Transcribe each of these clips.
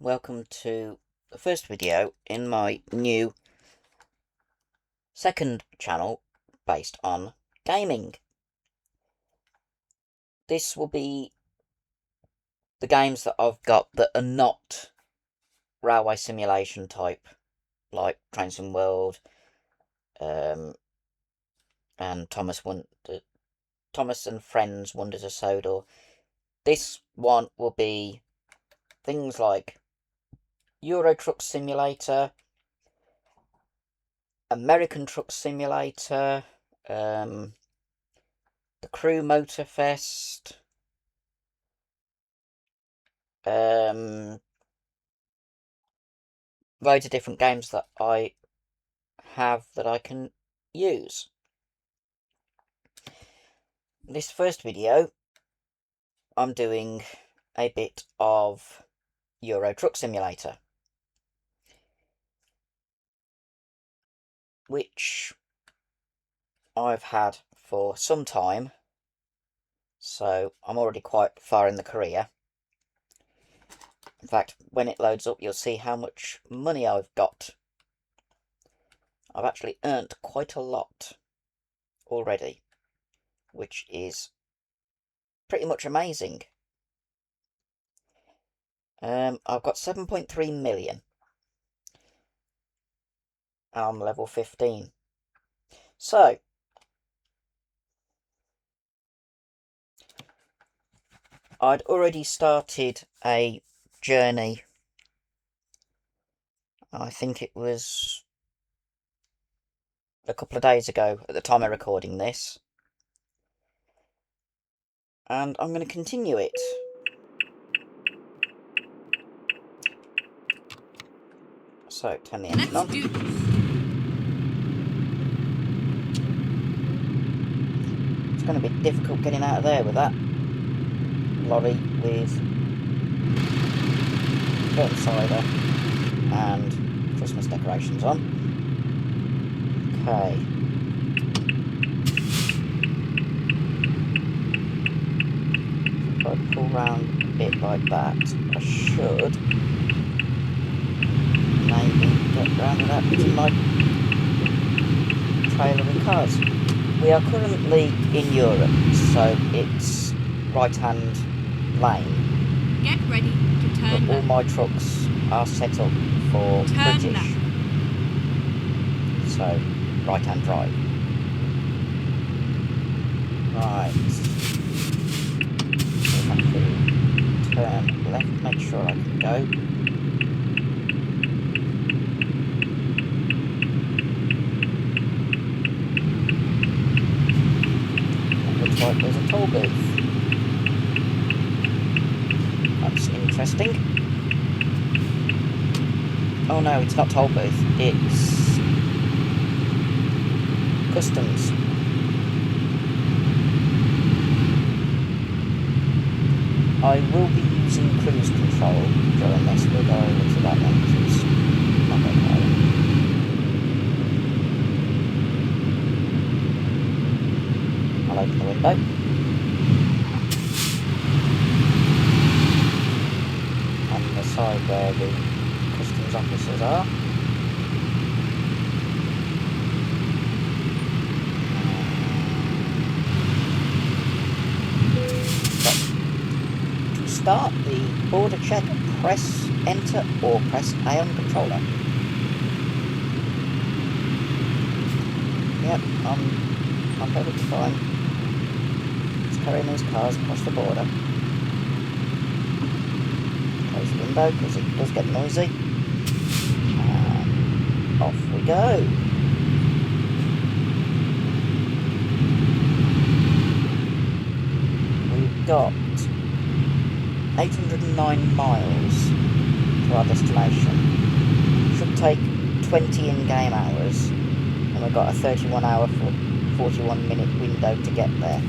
welcome to the first video in my new second channel based on gaming. This will be the games that I've got that are not railway simulation type, like Train Sim World, and Thomas and Friends Wonders of Sodor. This one will be things like Euro Truck Simulator, American Truck Simulator, the Crew Motorfest, loads of different games that I have that I can use. This first video, I'm doing a bit of Euro Truck Simulator, which I've had for some time, so I'm already quite far in the career. In fact, when it loads up, you'll see how much money I've got. I've actually earned quite a lot already, which is pretty much amazing. I've got 7.3 million. I'm level 15. So, I'd already started a journey. I think it was a couple of days ago at the time of recording this. And I'm going to continue it. So, turn the engine on. It's going to be difficult getting out of there with that lorry with burnt cider and Christmas decorations on. Okay. If I pull round a bit like that, I should maybe get round to that in my trailer with cars. We are currently in Europe, so it's right-hand lane. Get ready to turn but all my trucks are set up for British. left. So, right-hand drive. Right. So if I can turn left, make sure I can go. Looks like there's a toll booth. That's interesting. Oh no, it's not toll booth, it's customs. I will be using cruise control during this. We'll go over to that one because it's not okay. I'll open the window. On the side where the customs officers are. To start the border check, press enter or press A on the controller. Yep, I'm perfectly fine. Just carrying these cars across the border. Close the window because it does get noisy. And off we go. We've got 809 miles to our destination. Should take 20 in-game hours, and we've got a 31-hour, 41-minute window to get there.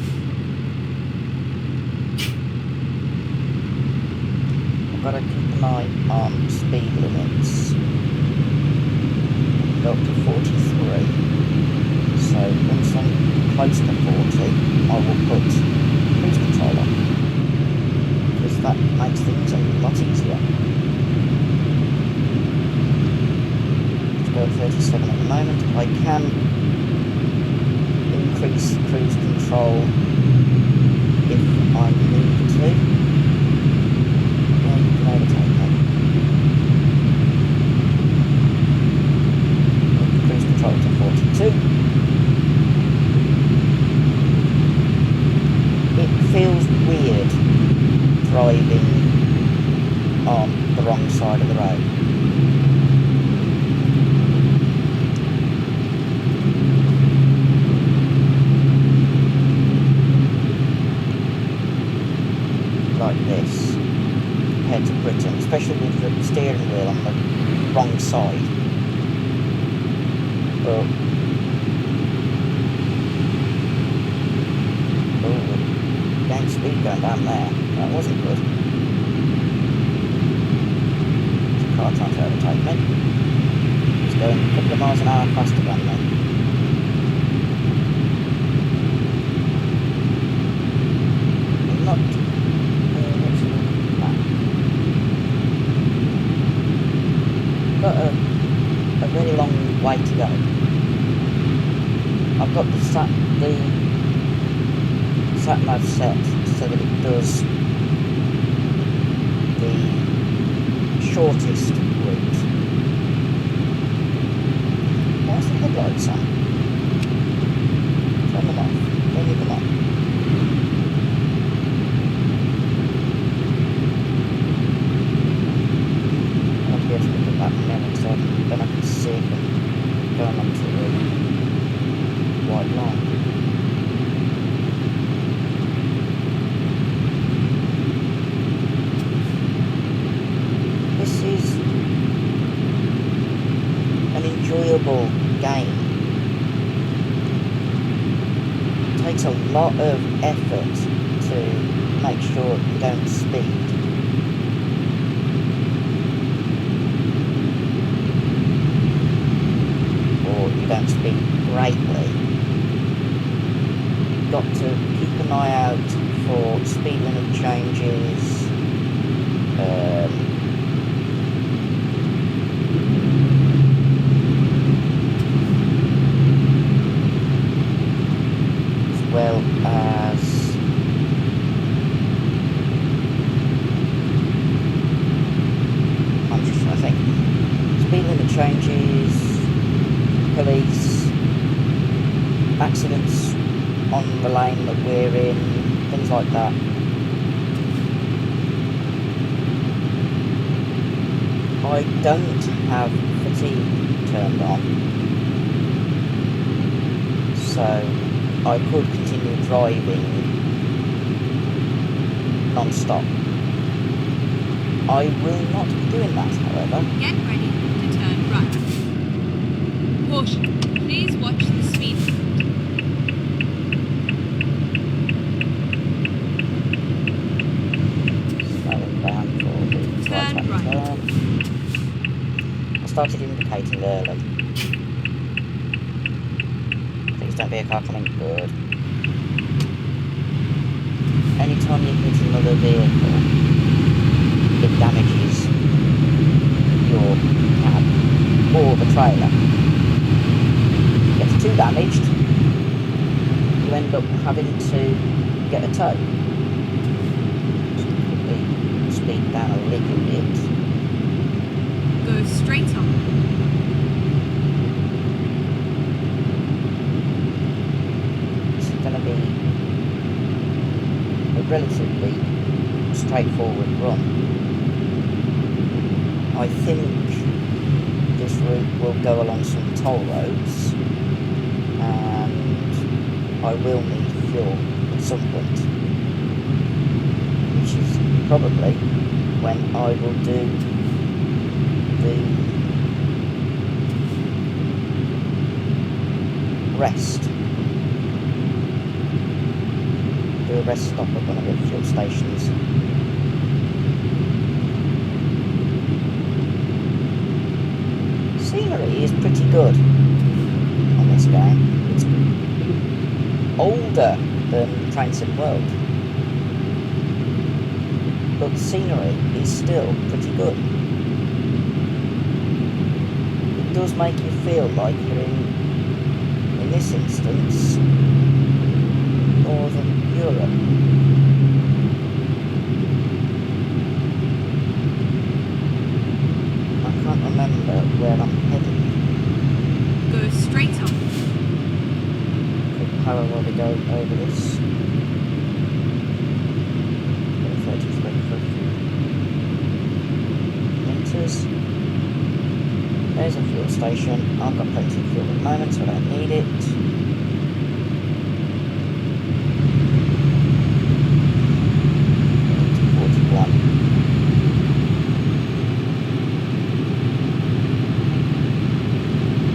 I've got to keep an eye on speed limits. Go up to 43. So once I'm close to 40, I will put cruise control on, because that makes things a lot easier. at 37 at the moment. I can increase cruise control if I need to. Yeah, you can overtake me. Cruise control to 42. It feels weird driving on the wrong side of the road. Like this, compared to Britain, especially with the steering wheel on the wrong side. Oh, gained speed going down there. That wasn't good. There's a car trying to overtake me. It's going a couple of miles an hour faster than me. I'm not. Got a really long way to go. I've got the sat nav set so that it does the shortest route. Where's the headlights on? Turn them off. Don't leave them on. I'll be able to look at that mirror so then I can see them going onto the white line. This is an enjoyable game. It takes a lot of effort to make sure you don't speed. Or you don't speed greatly. You've got to keep an eye out for speed limit changes, as well as I'm just trying to think. Speed limit changes, police, accidents on the lane that we're in, things like that. I don't have fatigue turned on, so I could continue driving non-stop. I will not be doing that, however. Get ready to turn right. Caution, please watch the speed limit. Slowing down for the Turn right. turn. I started indicating early. Please don't be a car coming. Good. Anytime you hit another vehicle, it damages your cab or the trailer. Gets too damaged, you end up having to get a tow. Just put the speed down a little bit. Go straight on. It's going to be a relatively straightforward run. I think this route will go along some toll roads, and I will need fuel at some point, which is probably when I will do the rest. Do a rest stop at one of the fuel stations. Scenery is pretty good on this game. It's older than Train Sim World, but the scenery is still pretty good. It does make you feel like you're in this instance, Northern Europe. I can't remember where I'm heading. Go straight on. Quick power while we go over this. 33 meters. There's a fuel station. I've got plenty of fuel at the moment, so I don't need it.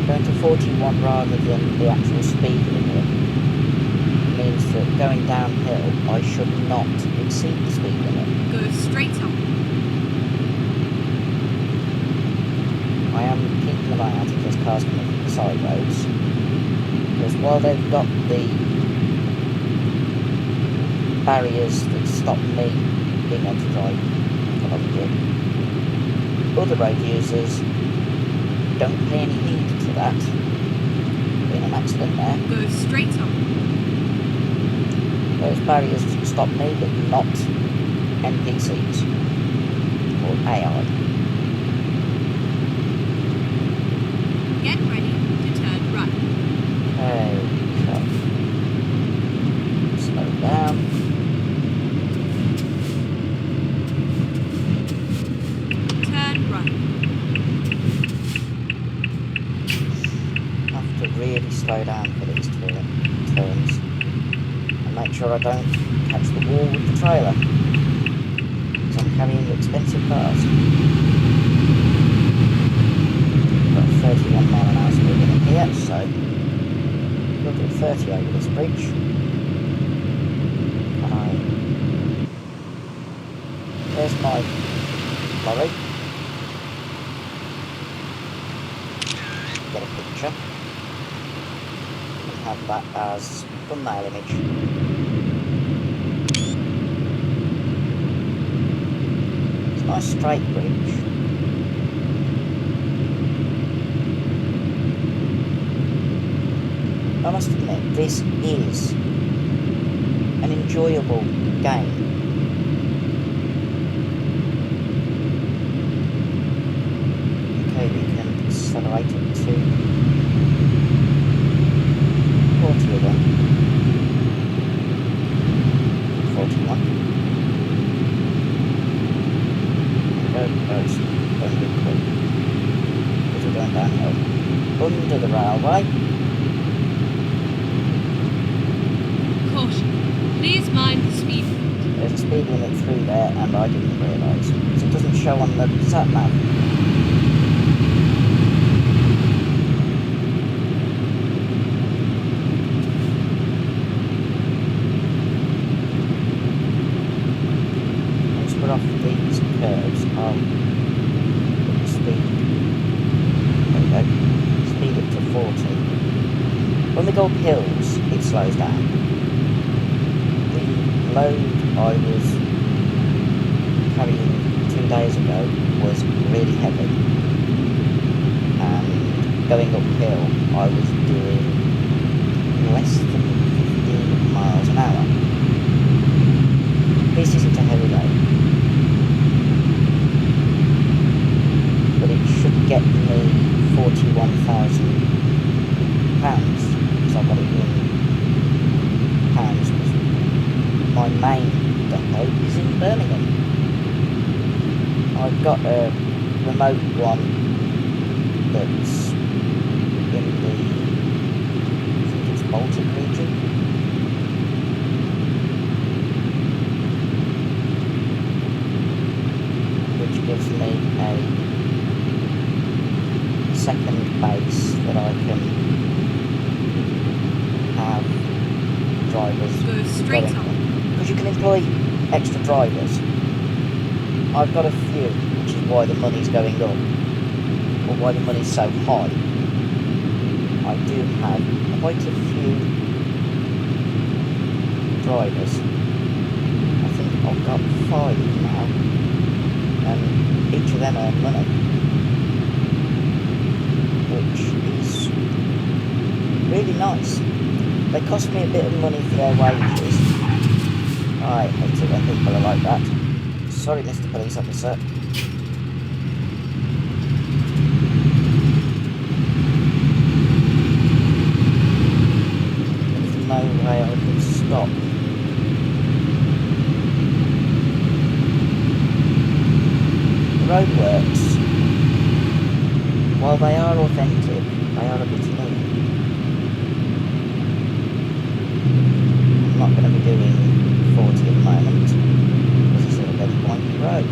Going to 41 rather than the actual speed limit means that going downhill I should not exceed the speed limit. Go straight on. I am keeping an eye out if there's cars coming from the side roads, because while they've got the barriers that stop me being able to drive along it, other road users don't pay any heed to that. Being an accident there. Go straight on. Those barriers stop me, but not NPCs or AI. Get ready to turn right. Okay. Slow down. Turn right. Have to really slow down for these turns. And make sure I don't catch the wall with the trailer. Because I'm carrying expensive cars. Got 31 mile an hour speed limit here, so we'll do 30 over this bridge. There's my lorry. Get a picture. And have that as thumbnail image. It's a nice straight bridge. I must admit, this is an enjoyable game. Okay, we can accelerate it to 40 again. 41. It's going to be quick. Because we're going downhill. Under the railway. Caution. Please mind the speed. There's a speed limit through there, and I didn't realise. So it doesn't show on the sat nav. Once we're off these curves, I'll put the speed. There we go. Speed up to 40. When we go up hills, it slows down. The load I was carrying 2 days ago was really heavy, and going uphill I was doing less than 15 miles an hour. This isn't a heavy load, but it should get me £41,000 because I've got it in pounds. My main depot is in Birmingham. I've got a remote one that's in the, I think it's Baltic region. Which gives me a second base that I can have drivers Go straight going on. from. Because you can employ extra drivers. I've got a few, which is why the money's going up, or why the money's so high. I do have quite a few drivers. I think I've got 5 now, and each of them earn money. which is really nice. They cost me a bit of money for their wages. I hate it when people are like that. Sorry, Mr. Police Officer. There's no way I could stop. The roadworks, while they are authentic, they are a bit annoying. I'm not going to be doing 40 at the moment, because it's a very windy road.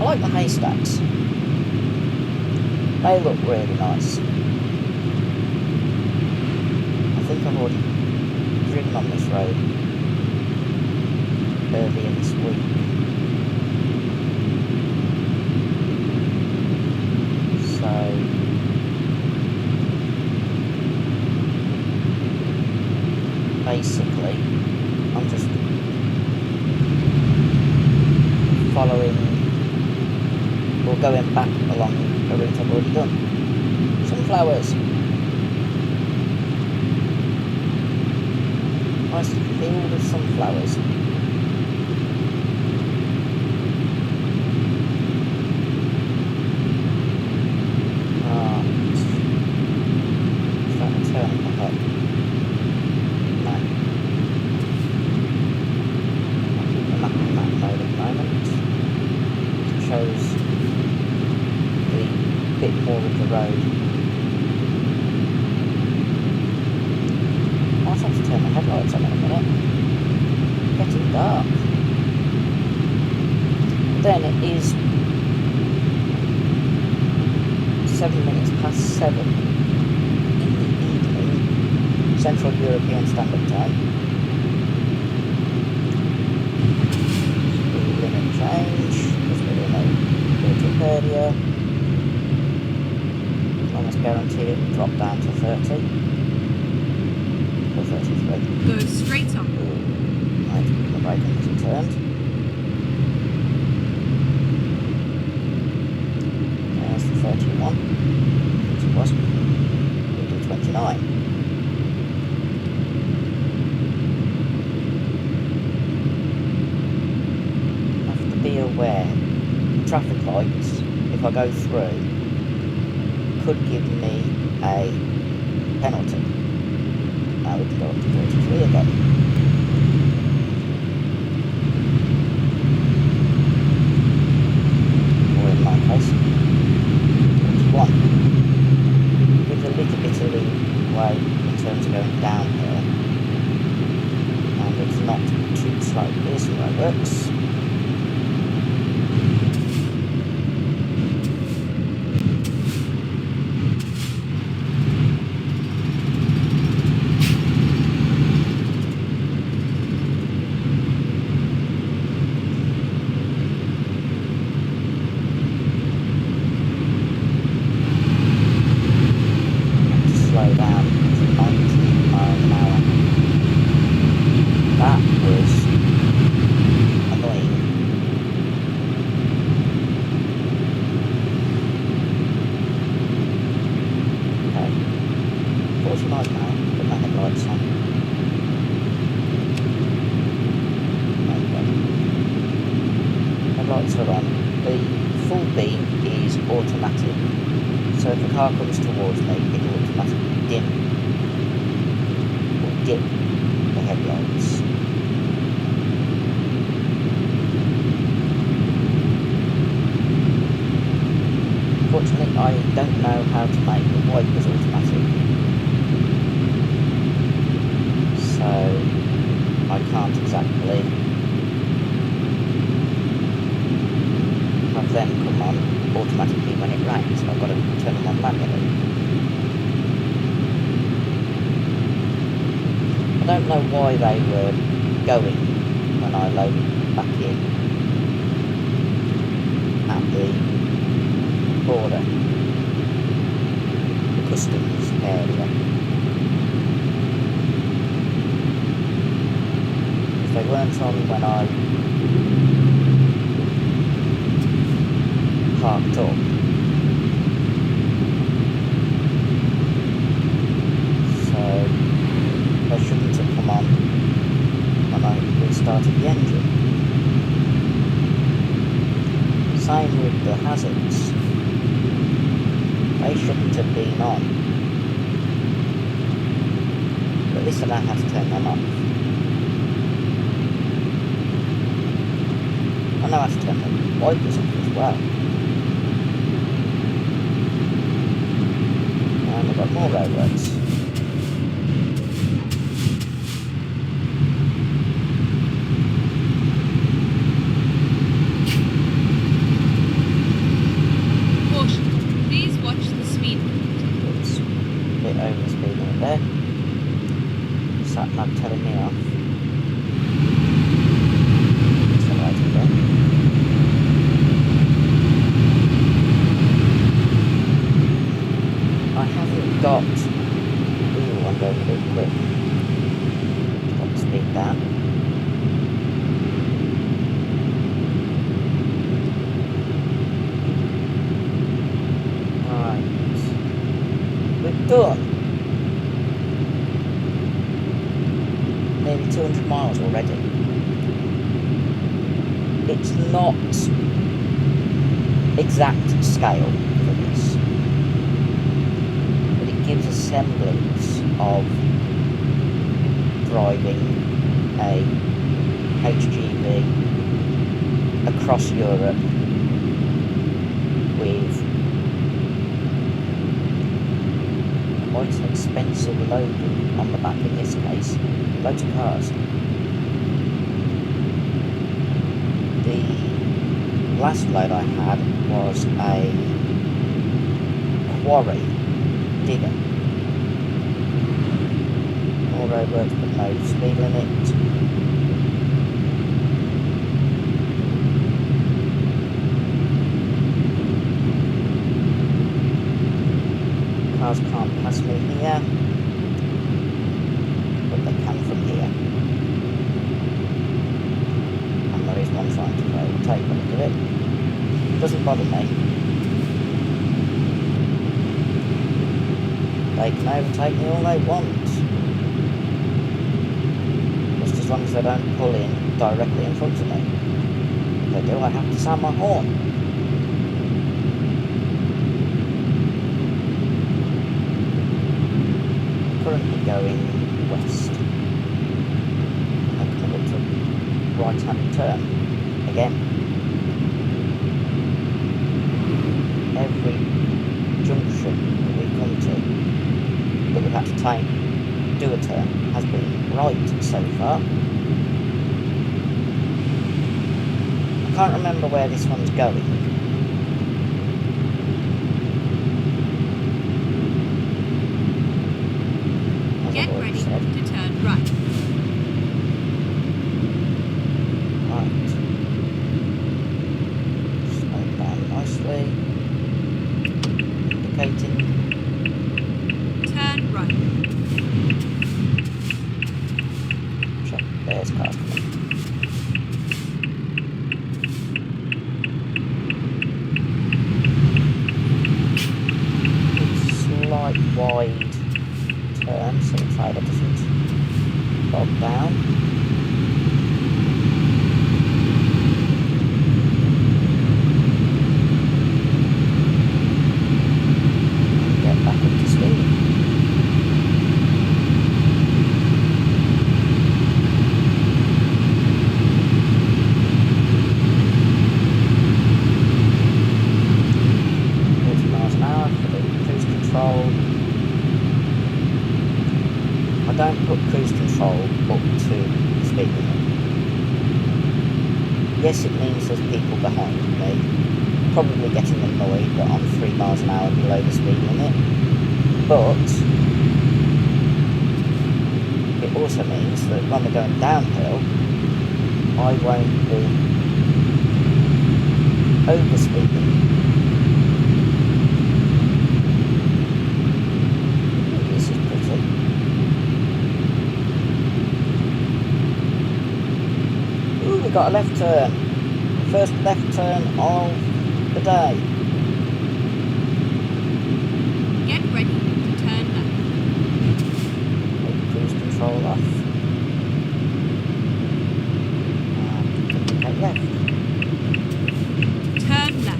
I like the haystacks. They look really nice. I think I've already driven on this road earlier this week. So basically I'm just following or going back along a route I've already done. Sunflowers. Nice field of sunflowers. Is that a turn ahead? No. I'll keep the map on that mode at the moment. It shows the bit more of the road. I'll have to turn the headlights on in a minute. Getting dark. Then it is 7 minutes past 7 in the evening, Central European Standard Time. Speed limit change, because we're in a built-up area. Almost guaranteed it will drop down to 30 or 33. Go straight on. Right, the braking hasn't turned. There's the 31, which it was. We'll do 29. Have to be aware. Traffic lights, if I go through, could give me a penalty. Now we can go up to 33 again. Or in my case, 21. Gives a little bit of leeway in terms of going downhill. And it's not too slow. Here's some roadworks. Slow down to 19 miles an hour. That was annoying. Okay, 40 miles an hour, put my headlights on. Okay. Headlights are on. The full beam is automatic. So if a car comes towards me, it will automatically dim or dip the headlights. Fortunately, I don't know how to make the wipers automatic, so I can't exactly have them come on automatically when it rains. I've got to turn them on manually. I don't know why they were going when I loaded back in at the border, the customs area. If they weren't on when I parked up, same with the hazards. They shouldn't have been on. But at least I know how to turn them off. I know how to turn the wipers off as well. And I've got more roadworks. Caution. Please watch the speed limit. It's a bit over the speed limit there. Sat nav telling me off. Accelerating again. I haven't got. Ooh, I'm going a bit quick. Got the speed down. Right. We're done. Nearly 200 miles already. It's not exact scale for this, but it gives a semblance of driving a HGV across Europe with quite an expensive load on the back in this case. Loads of cars. The last load I had was a quarry digger. More roadworks but no speed limit. Cars can't pass me here, but they can from here. And there is one trying to overtake when I do it. Doesn't bother me. They can overtake me all they want. Just as long as they don't pull in directly in front of me. If they do, I have to sound my horn. Currently going west. I'm coming up to a right-hand turn again. Every junction that we come to that we've had to do a turn has been right so far. I can't remember where this one's going. Get ready to turn right. Right. Slow down nicely. Indicating. Turn right. Check. There's cars coming. It's slight wide turn so the trailer doesn't bog down. And get back up to speed. I don't put cruise control up to the speed limit. Yes, it means there's people behind me, probably getting annoyed that I'm 3 miles an hour below the speed limit, but it also means that when we're going downhill, I won't be over speeding. This is pretty. Ooh, we got a left turn. First left turn of the day. Get ready to turn left. Take cruise control off. And indicate left. Turn left.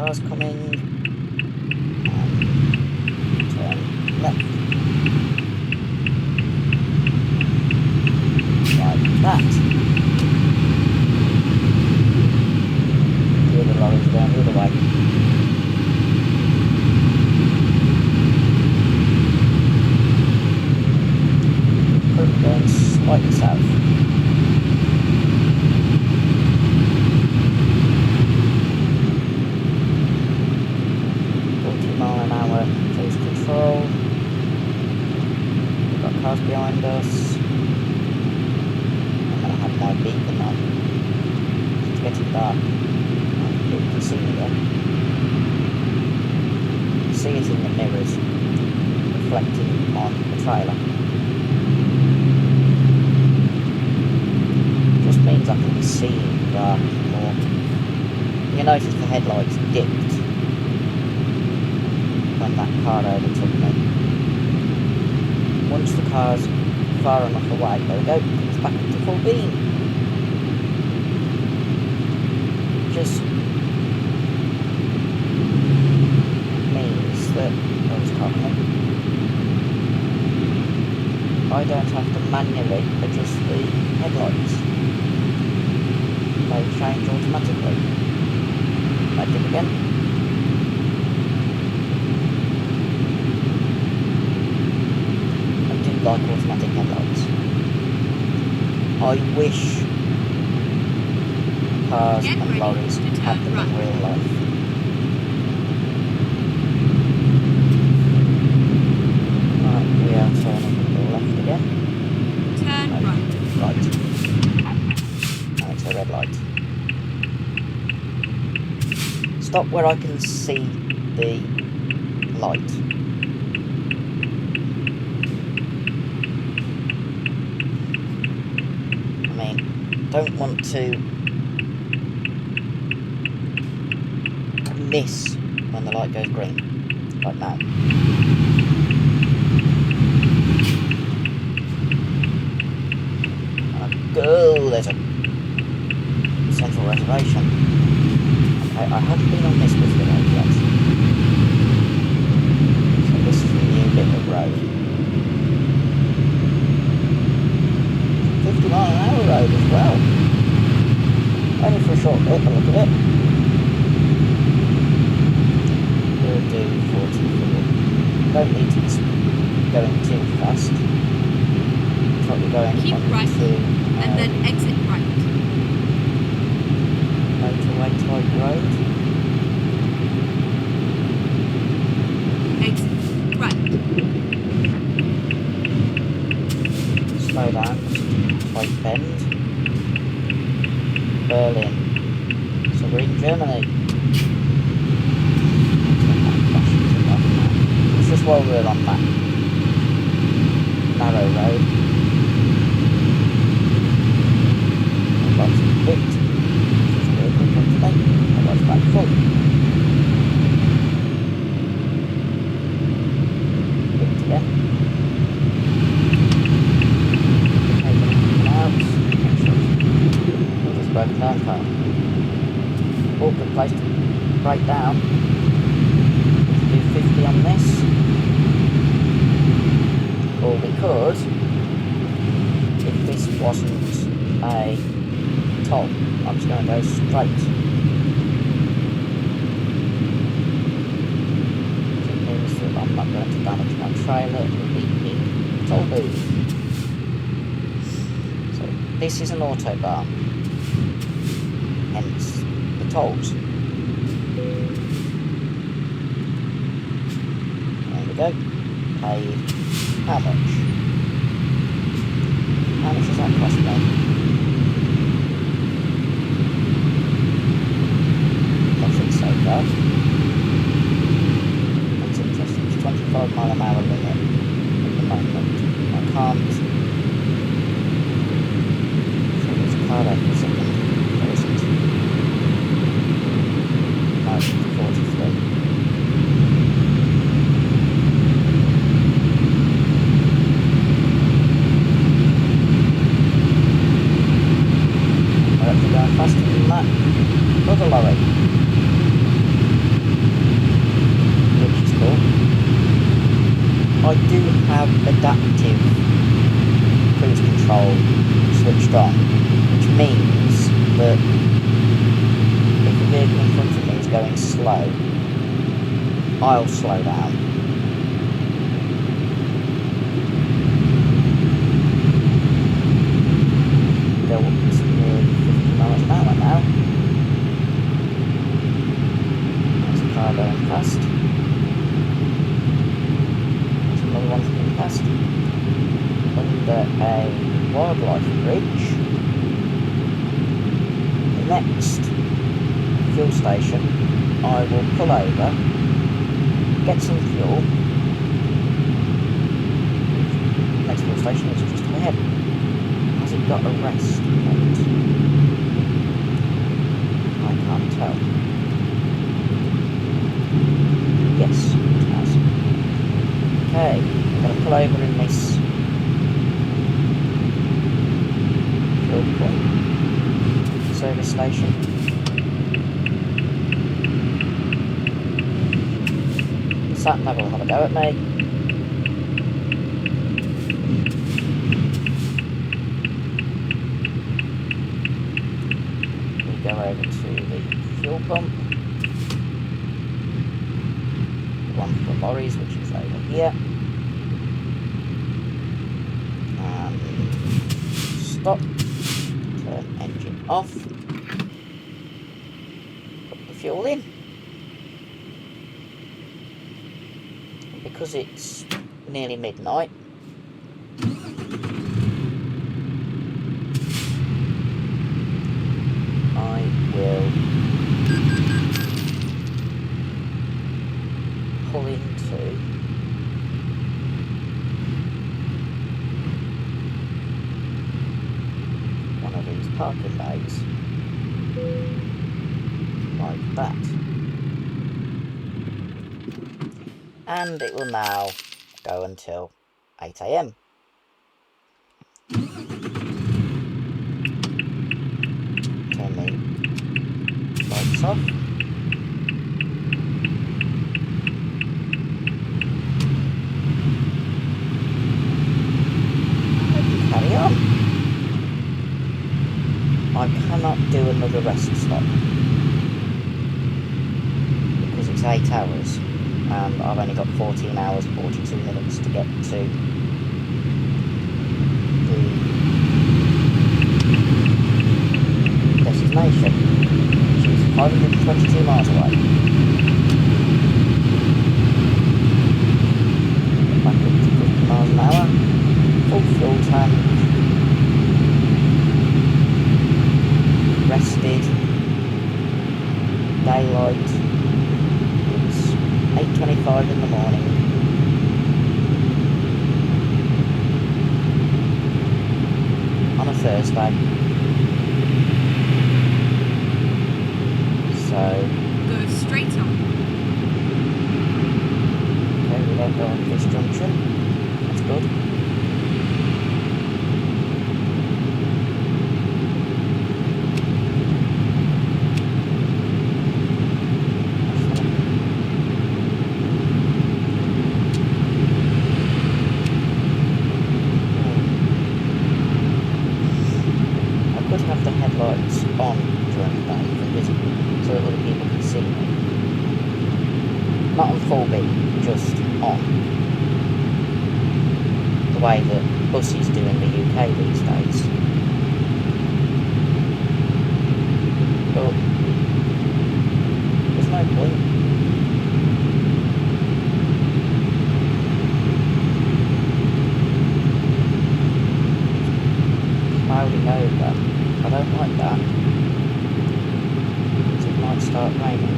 cars coming. And turn left. Like that. The other lorries are going the other way. Currently going slightly south. Cruise control. We've got cars behind us. I'm going to have my beacon on. It's getting dark. You can see me there. You can see it in the mirrors reflecting on the trailer. It just means I can be seeing dark more. You notice the headlights dipped when that car overtook me. Once the car's far enough away, there we go, it comes back up to full beam. Just means that I don't have to manually adjust the headlights. They change automatically. Like it again. Like automatic headlights. I wish cars and lorries had them in real life. Right, we are turning left again. Turn right. Right. And it's a red light. Stop where I can see the light. Don't want to miss when the light goes green, like now. Oh, there's a central reservation. Okay, I haven't been on this bit of the road yet. So this is a new bit of road. 50-mile-an-hour road as well. Only for a short bit, but look at it. We'll do 44. Don't need to be going too fast. Probably going Keep on right, to and then exit right. Motorway type road. Exit right. Slow down. White Bend, Berlin. So we're in Germany. It's just while we're on that narrow road. Lots of bit. Just very quick on today. I was back full. Bit again. Broken down car. Awkward place to break down. Do 50 on this. Or we could, if this wasn't a toll, I'm just going to go straight. It means that I'm not going to damage my trailer in toll booth. So this is an autobahn. Hence the tolls. There we go. Paid how much? How much does that cost me? Nothing so far. That's interesting. It's 25-mile-an-hour limit at the moment. I can't. So there's a car there for a second. 43. adaptive cruise control switched on, which means that if the vehicle in front of me is going slow, I'll slow down. Go up to nearly 50 miles an hour now. There's a car going past. There's another one coming past. Under a wildlife bridge. The next fuel station, I will pull over, get some fuel. The next fuel station is just ahead. Has it got a rest point? I can't tell. Yes, it has. Okay, I'm going to pull over in this fuel point service station. The sat nav will have a go at me. We go over to the fuel pump. The one for the lorries, which is over here. And stop. Turn engine off. Put the fuel in. Because it's nearly midnight, I will pull into one of these parking bays like that. And it will now go until 8 AM. Turn the lights off. And carry on. I cannot do another rest stop because it's 8 hours. And I've only got 14 hours 42 minutes to get to the destination, which is 522 miles away. Back up to 50 miles an hour, full fuel tank, rested, daylight. 8:25 in the morning. On a Thursday. So Go straight on. okay, we don't go on this junction. That's good. Headlights on during the day for visible so that other people can see me. Not on full beat, just on. The way that buses do in the UK these days. But there's no point. Clouding over. I don't like that, because it might start raining.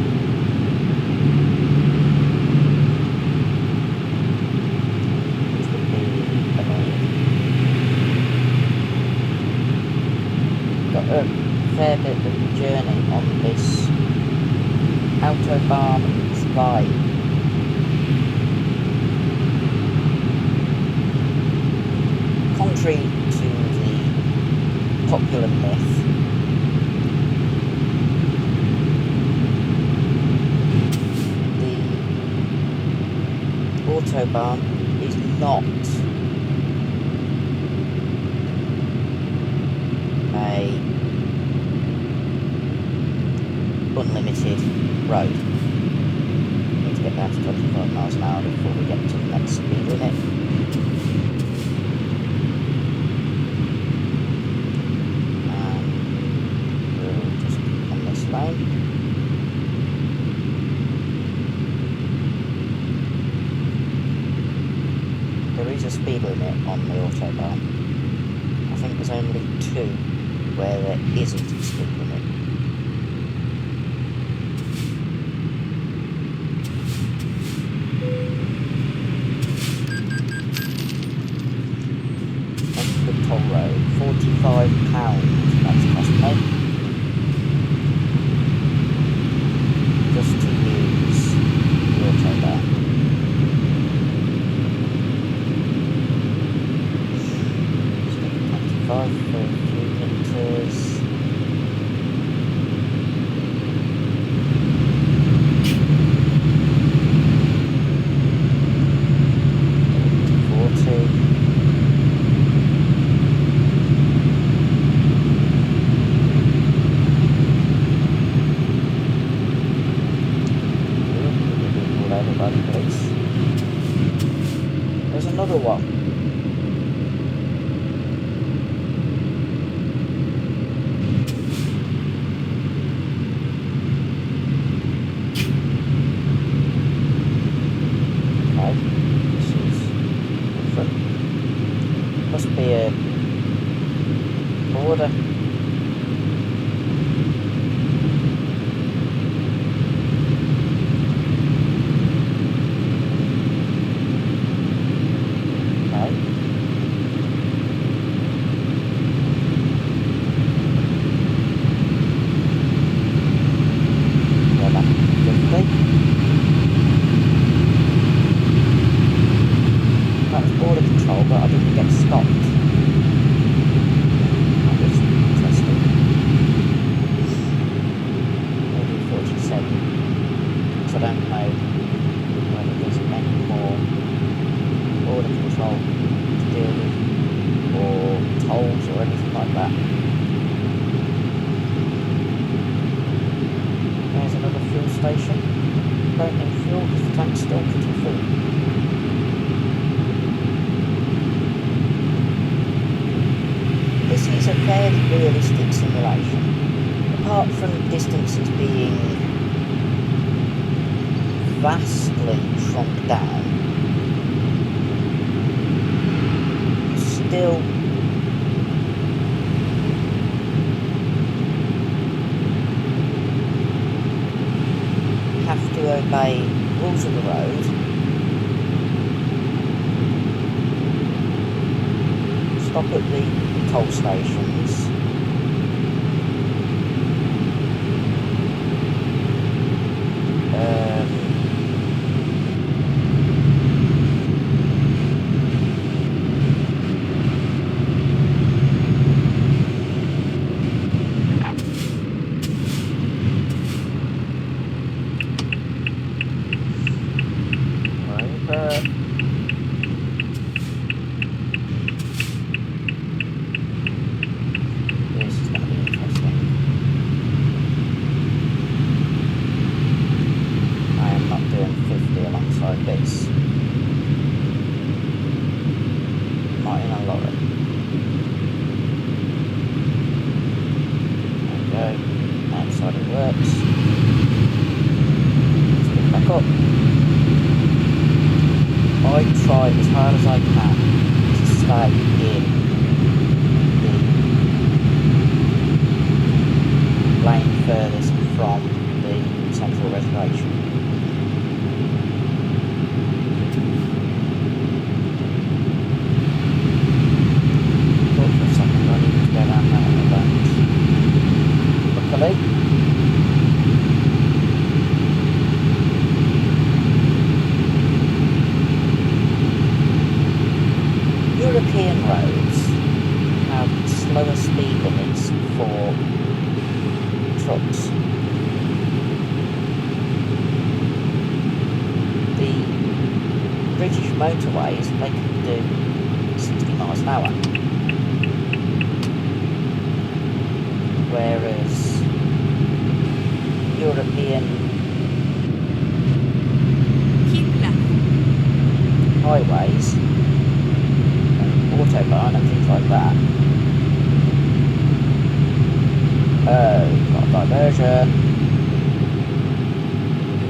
Which would be annoying. Got a fair bit of a journey on this Autobahn 2. Contrary to the popular myth, the Autobahn is not road. We need to get down to 25 miles an hour before we get to the next speed limit. And we'll just keep on this lane. There is a speed limit on the autobahn. I think there's only 2 where there isn't a speed limit. Oxford Toll Road, £45 that's cost me. Just to use the autobahn. For a few meters. There's another one. Must be a border. But I didn't get stopped. That was interesting. Maybe 47. So I don't know whether there's any more border control to deal with, or tolls or anything like that. There's another fuel station. Don't need fuel because the tank's still pretty full. This is a fairly realistic simulation, apart from distances being vastly shrunk down. You still have to obey rules of the road, stop at the toll stations, bits. Not in a lorry. There we go. Outside it works. Let's get back up. I try as hard as I can to stay in the lane furthest from the central reservation. European roads have slower speed limits for trucks. The British motorways, they can do 60 miles an hour. Whereas European that. Oh, got a diversion.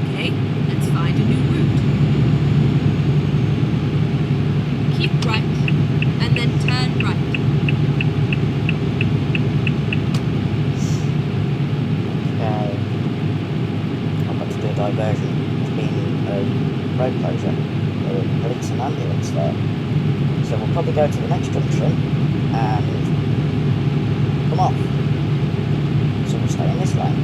Okay, let's find a new route. Keep right, and then turn right. Okay. I've got to do a diversion. There's been a road closure. Police and ambulance there. So we'll probably go to the next junction and come off. So we'll stay in this lane.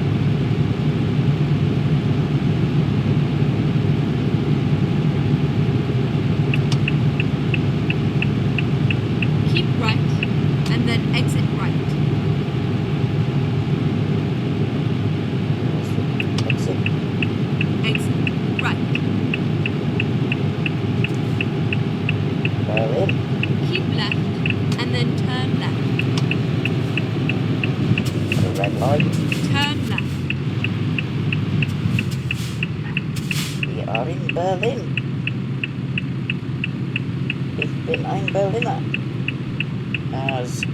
Keep right, and then exit right. Exit. Exit right. Berlin. Keep left, and then turn left. Got a red light. Turn left. We are in Berlin. Ich bin ein Berliner. As I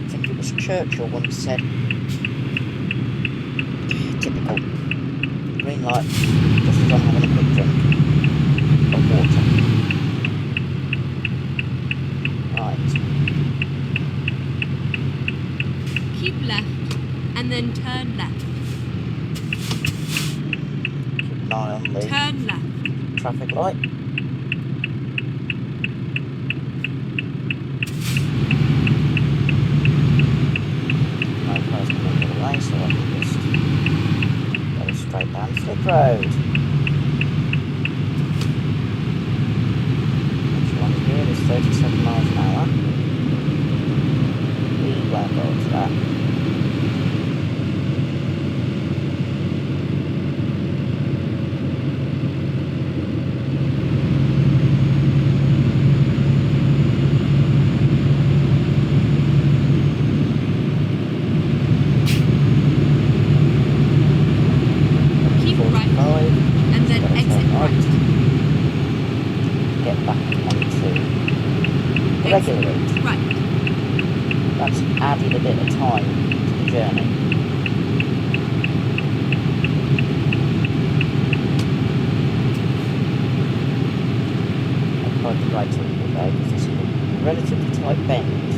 think it was Churchill once said. Typical. Green light, just as I'm having a quick drink of water. Right. Keep left, and then turn left. Keep an eye on the Turn left. traffic light. No cars coming the other way, so I can just go straight down Slip Road. Next one here is 37 miles an hour. We won't go to that. Keep right, 45. and then Gotta exit turn right. Get back onto the regular route. Right. That's added a bit of time to the journey. I've tried to brake a little bit though, because it's a relatively tight bend.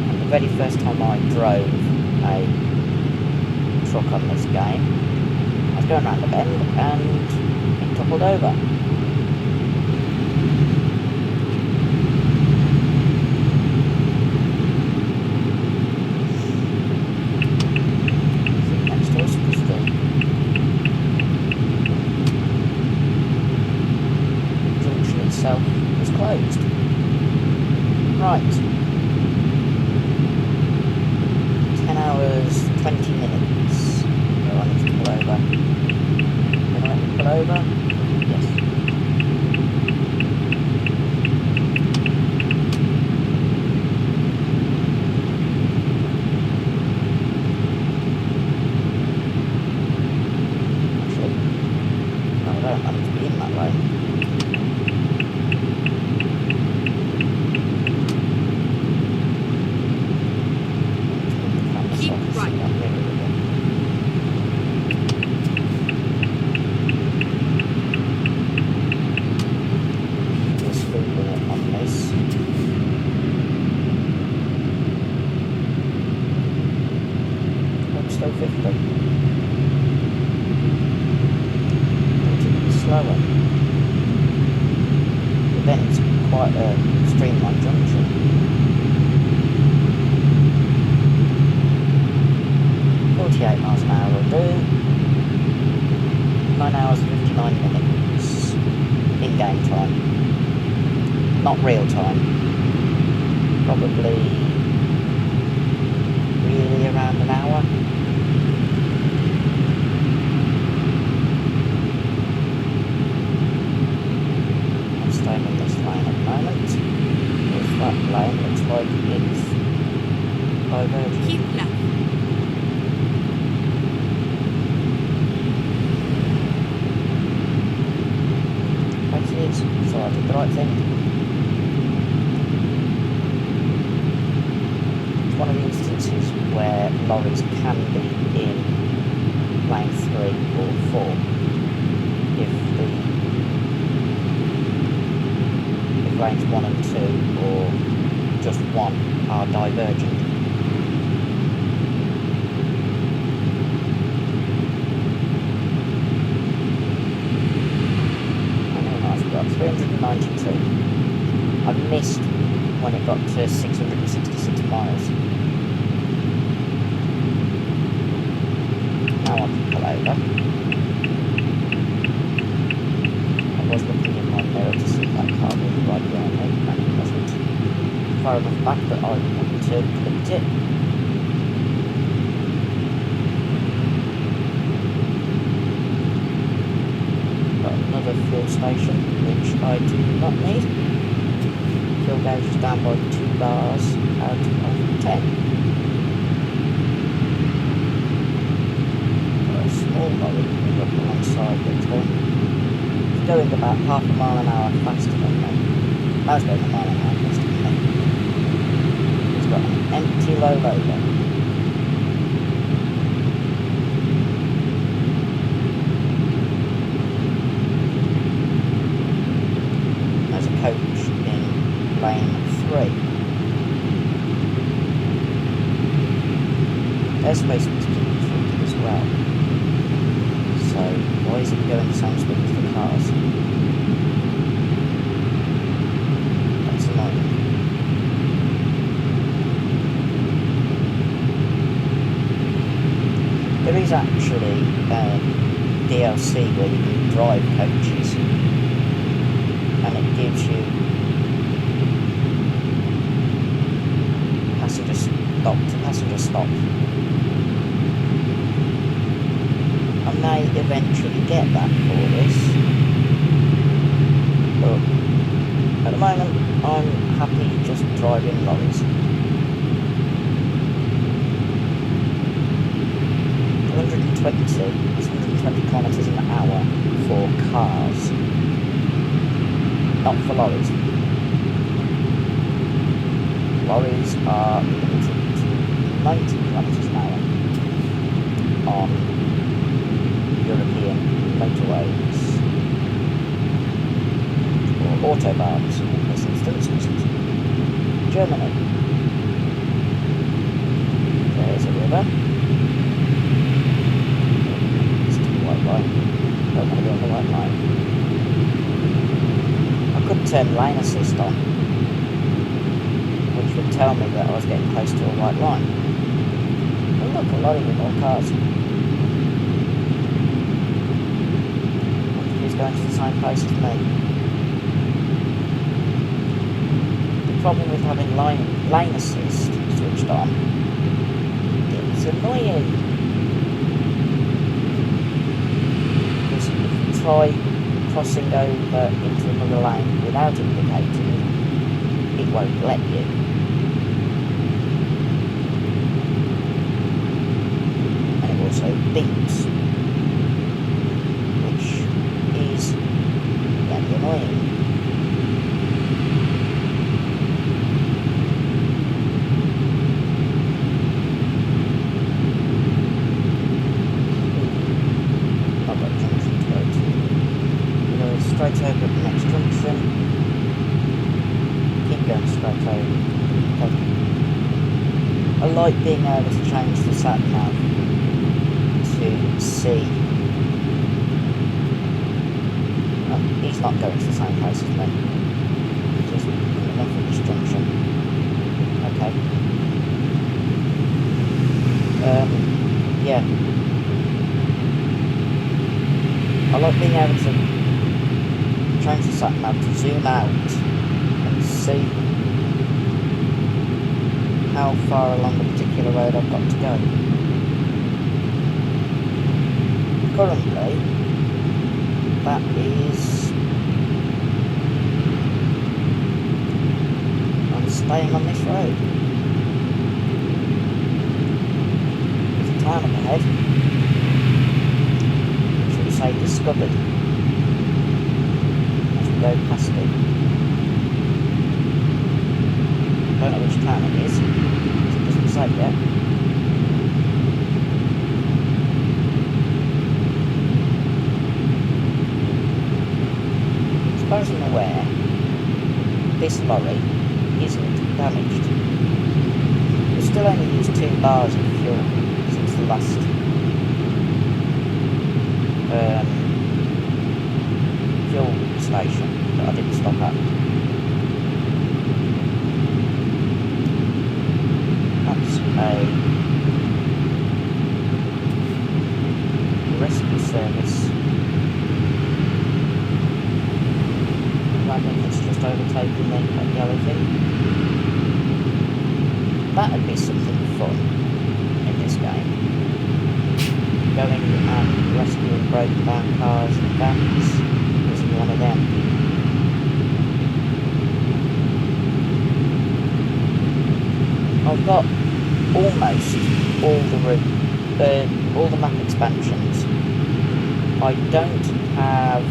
And the very first time I drove a truck on this game, I was going around the bend and it toppled over. Next to us because the junction itself was closed. Right. 10 hours, 20 minutes. So I need to pull over. Can I let me pull over? Yes. Actually, no, I don't. I need to be in that lane. Keep right. Just speed limit on this. I'm still 50. Relatively slower. But then it's quite a streamlined junction. 48 miles an hour will do. 9 hours 59 minutes in-game time. Not real time. Probably really around an hour. I'm staying in this lane at the moment. Because that lane looks like it's diverging. Keep left. Actually, it's so I did the right thing. one of the instances where lorries can be in lane 3 or 4 if lanes 1 and 2 or just 1 are divergent. I've got 392. I missed when it got to 666 miles. Now I can pull over. I was looking in my mirror to see if that car was right behind me, and it wasn't. Far enough back that I wouldn't have clipped it. Got another fuel station, which I do not need. Fuel gauge is down by 2 bars out of 10. Got a small lorry coming up alongside, but it's going about half a mile an hour faster than me. That's going a mile an hour faster than me. It's got an empty low loader. There's a coach in lane 3. They're supposed to be speeding through as well. So why is it going the same speed as the cars? That's annoying. There is actually DLC where you can drive coaches, and it gives you passenger stop to passenger stop. I may eventually get that for this, but at the moment I'm happy just driving lorries. 120 is 120 kilometers an hour for cars, not for lorries. Lorries are limited to 90 kilometers an hour on European motorways, or autobahns in this instance, because it's Germany. There's a river. It's the white line. Don't want to be on the white line. I could turn lane assist on, which would tell me that I was getting close to a white line. And look, a lorry with more cars. Going to the same place as me. The problem with having lane assist switched on, it's annoying. Because if you try crossing over into another lane without indicating, it won't let you. And it also beeps, which is very annoying. I've got a junction to go to. Go straight over at the next junction. Keep going straight over. Okay. I like being able to change the sat nav to see. He's not going to the same place as me. Just coming off at this junction. Okay. Yeah. I like being able to change the sat nav to zoom out and see how far along the particular road I've got to go. Currently, that is, I'm staying on this road. There's a town up ahead. It should say discovered as we go past it. Don't know which town it is, because it doesn't say yet. As far as I'm aware, this lorry isn't damaged. We've still only used 2 bars of fuel since the last fuel station that I didn't stop at. That's a rescue service wagon that's just overtaken the yellow thing. That'd be something fun in this game. Going and rescuing broken down cars and vans using one of them. I've got almost all the map expansions. I don't have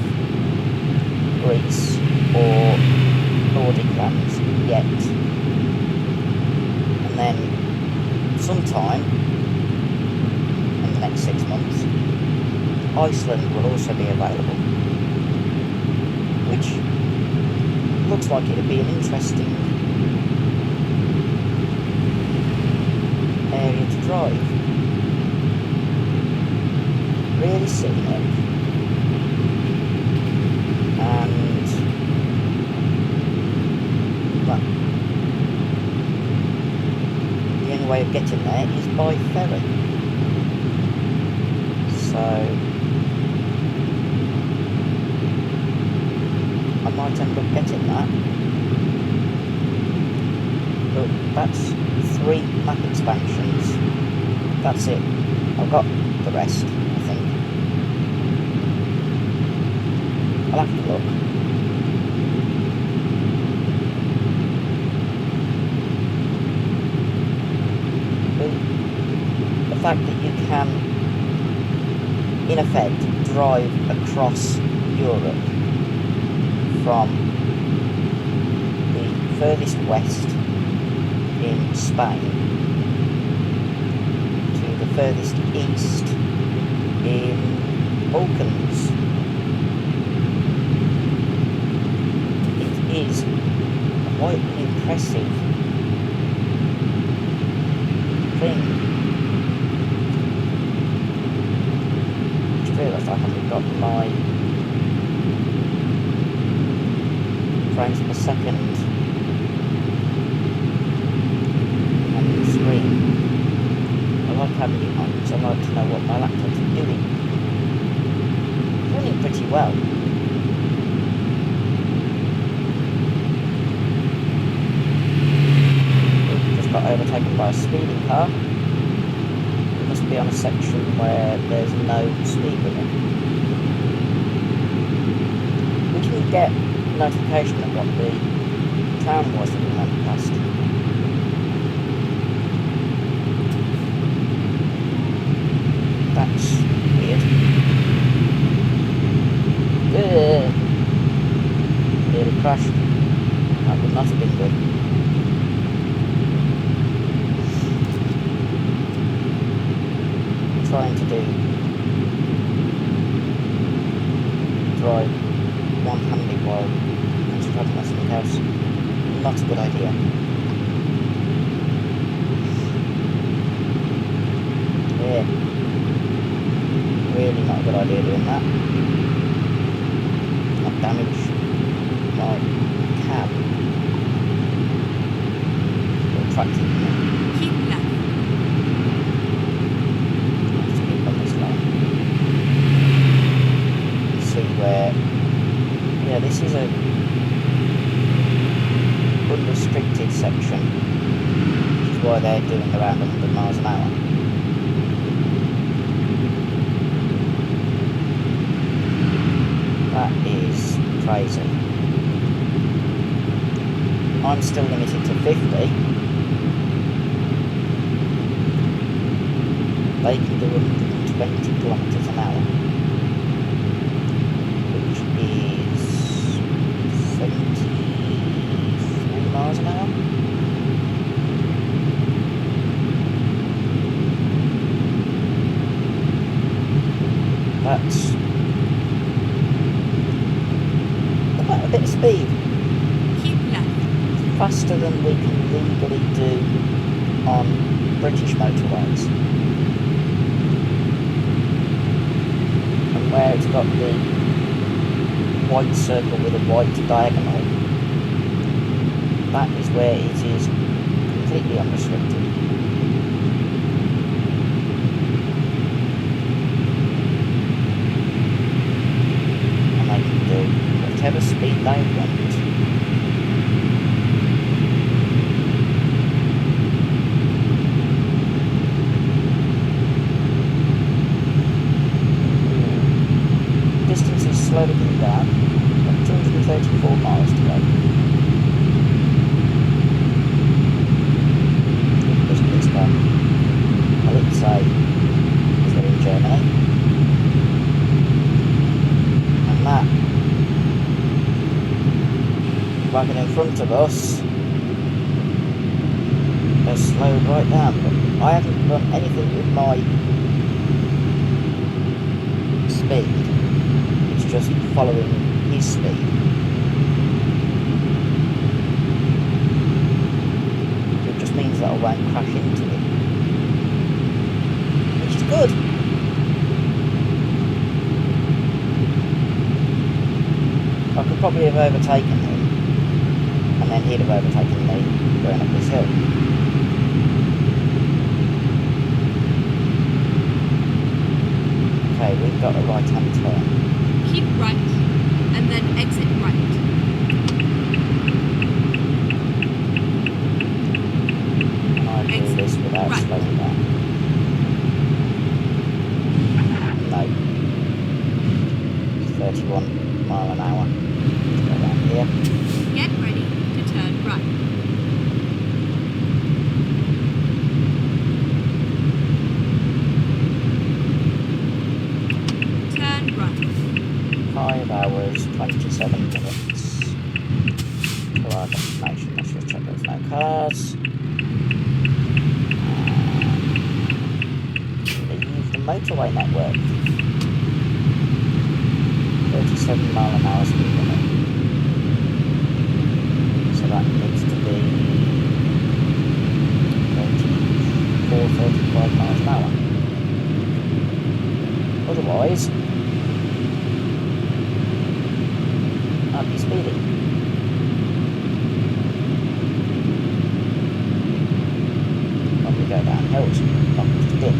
Greece or Nordic lands yet. And then sometime in the next 6 months, Iceland will also be available, which looks like it'd be an interesting area to drive. Really scenic, and well, the only way of getting there is by ferry. So I might end up getting that. But that's 3 map expansions. That's it. I've got the rest, I think. I'll have to look. But the fact that you can, in effect, drive across Europe from the furthest west in Spain to the furthest east in Balkans. It is quite an impressive thing. I just realised I haven't got my frames per second on the screen. I like having it on because I like to know what my laptop's doing. It's running pretty well. Just got overtaken by a speeding car. It must be on a section where there's no speed limit. We didn't get notification of what the town was that we went past. That's weird. Nearly crashed. That would not have been good. Trying to drive one-handed while concentrating on something else. Not a good idea. Yeah. Really not a good idea doing that. I'll damage my cab. Or tractor. Keep left. Just keep on this line. See where. Yeah, this is a unrestricted section, which is why they're doing around 100 miles an hour. That is crazy. I'm still limited to 50. They can do 120 kilometres an hour, which is 73 miles an hour. faster than we can legally do on British motorways. And where it's got the white circle with a white diagonal, that is where it is completely unrestricted. And they can do whatever speed they want. Distance is slowly coming down. Got 234 miles to go. This car. I didn't say is that in Germany. And that wagon in front of us has slowed right down. But I haven't done anything with my speed. It's just following his speed. It just means that I won't crash into it, which is good. I could probably have overtaken him, and then he'd have overtaken me going up this hill. Okay, we've got a right-hand turn. Keep right, and then exit right. And I do Exit this without right. slowing down. No. 31 mile an hour. Go down here. Get ready to turn right. Turn right. 5 hours, 27 minutes to our destination. Let's just check there's no cars. Leave the motorway network. 37 mile an hour speed limit. So that needs to be 34, 35 miles an hour. Otherwise, I'd be speeding. When we go down hills, not just dip.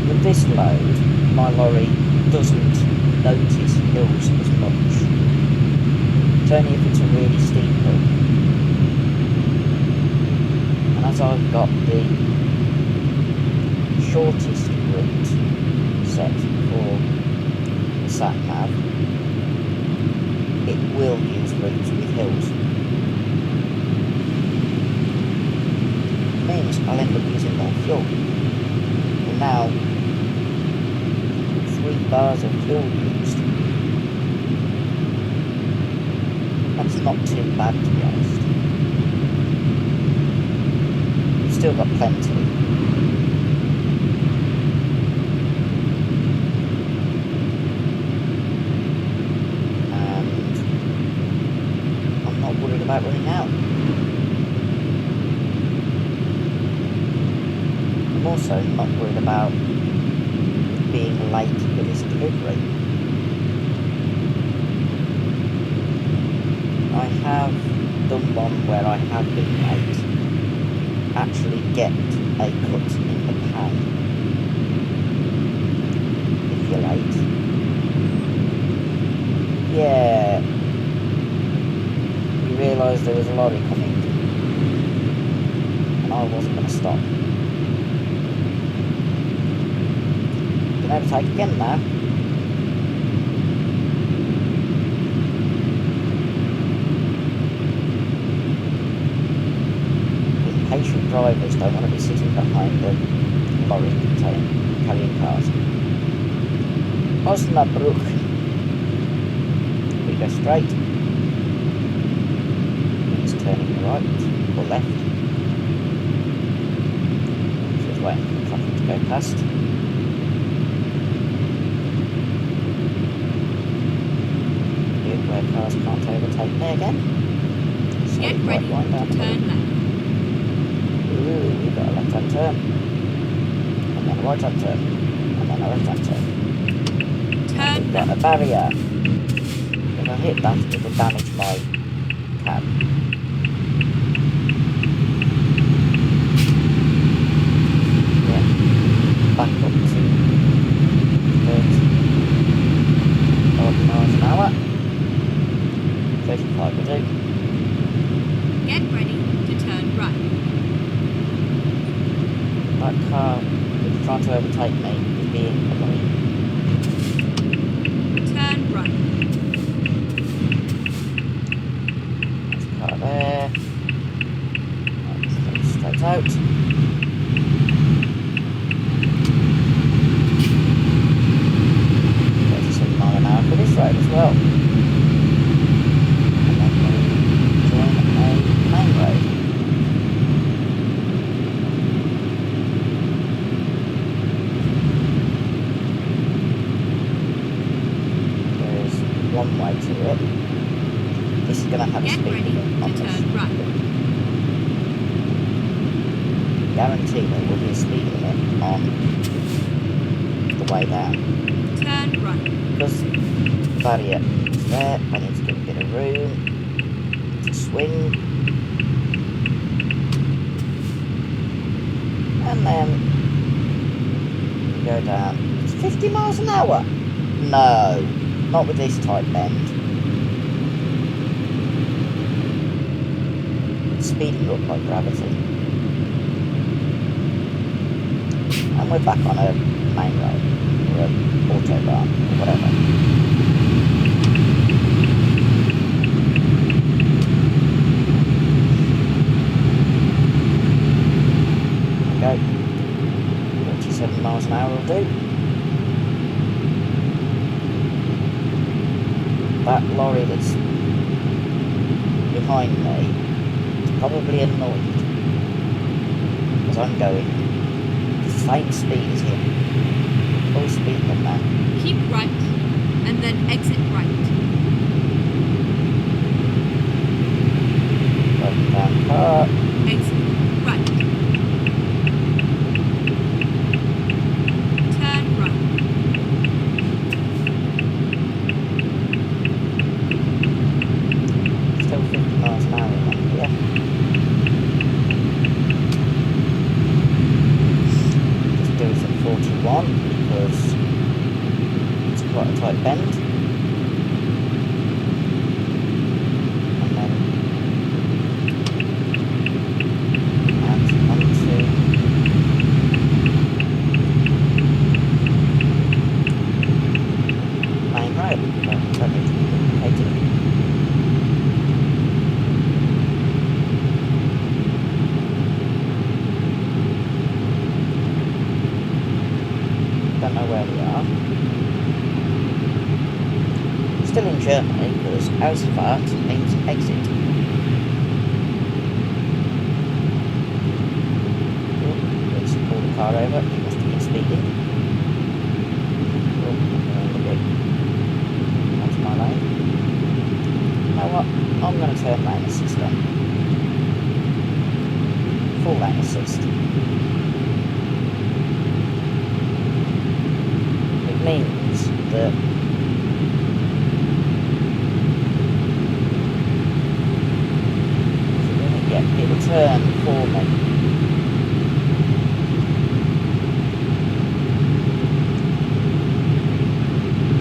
With this load, my lorry doesn't notice hills as much. It's only if it's a really steep hill. And as I've got the shortest route set for the sat-nav, it will use routes with hills. It means I'll end up using more fuel. And now 3 bars of fuel used. That's not too bad, to be honest. We've still got plenty. And I'm not worried about running out. I'm also not worried about being late for this delivery. I have done one where I have been late. Actually get a cut in the pay if you're late. Yeah, we realised there was a lorry coming and I wasn't going to stop. Can overtake again now. Impatient drivers don't want to be sitting behind a lorry carrying cars. Osnabrück. We go straight. It's turning right or left. Just waiting for the traffic to go past. overtake me again. So Get right ready line down to the turn middle. left. Ooh, we've got a left-hand turn. And then a right-hand turn. And then a left-hand turn. And Turn we've got a left. barrier. If I hit that, it will damage my cab. Yeah. Back up to 30 odd miles an hour. 35 will do. Get ready to turn right. That car that's trying to overtake me is being annoying. Turn right. There's a car there. That's straight out. 37 mile an hour for this road as well. And then we join a main road. There's one way to it. This is going to have a Get speed ready limit on to this. turn right. Guarantee there will be a speed limit on the way down. Turn right. Because the barrier is there, I need to give a bit of room to swing. And then we go down. It's 50 miles an hour? No, not with this tight bend. It's speeding up like gravity. And we're back on a main road, or an autobahn, or whatever. There we go. 47 miles an hour will do. That lorry that's behind me is probably annoyed because I'm going the same speed as him. Full speed on that. Keep right and then exit right. Broken down car. Exit right. Turn right. Still 50 miles an hour on here. Just do some 41 because it's quite a tight bend. And then and onto main road. Don't need to be complicated. Don't know where we are. Still in Germany because Ausfahrt means exit. Oh, let's pull the car over. He must have been speeding. Oh, I'm going a bit onto my lane. You know what? I'm going to turn lane assist on. Full lane assist. It means that it will turn for me.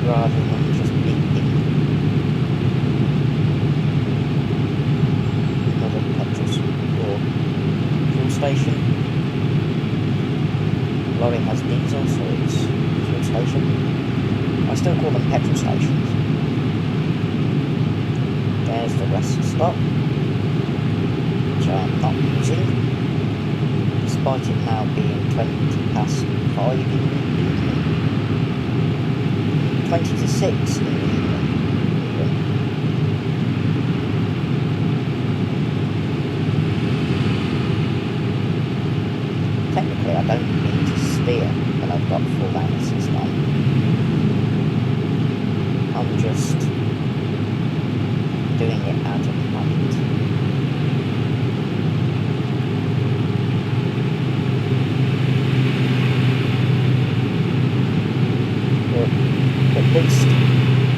Rather than just beeping. Another petrol or fuel station. Lorry has diesel, so it's fuel station. I still call them petrol stations. There's the rest stop, which I'm not using, despite it now being 20 past 5 in the evening. 20 to 6 in the evening, even. Technically, I don't need to steer when I've got full lane assist on. I'm just doing doing it out of habit. But at least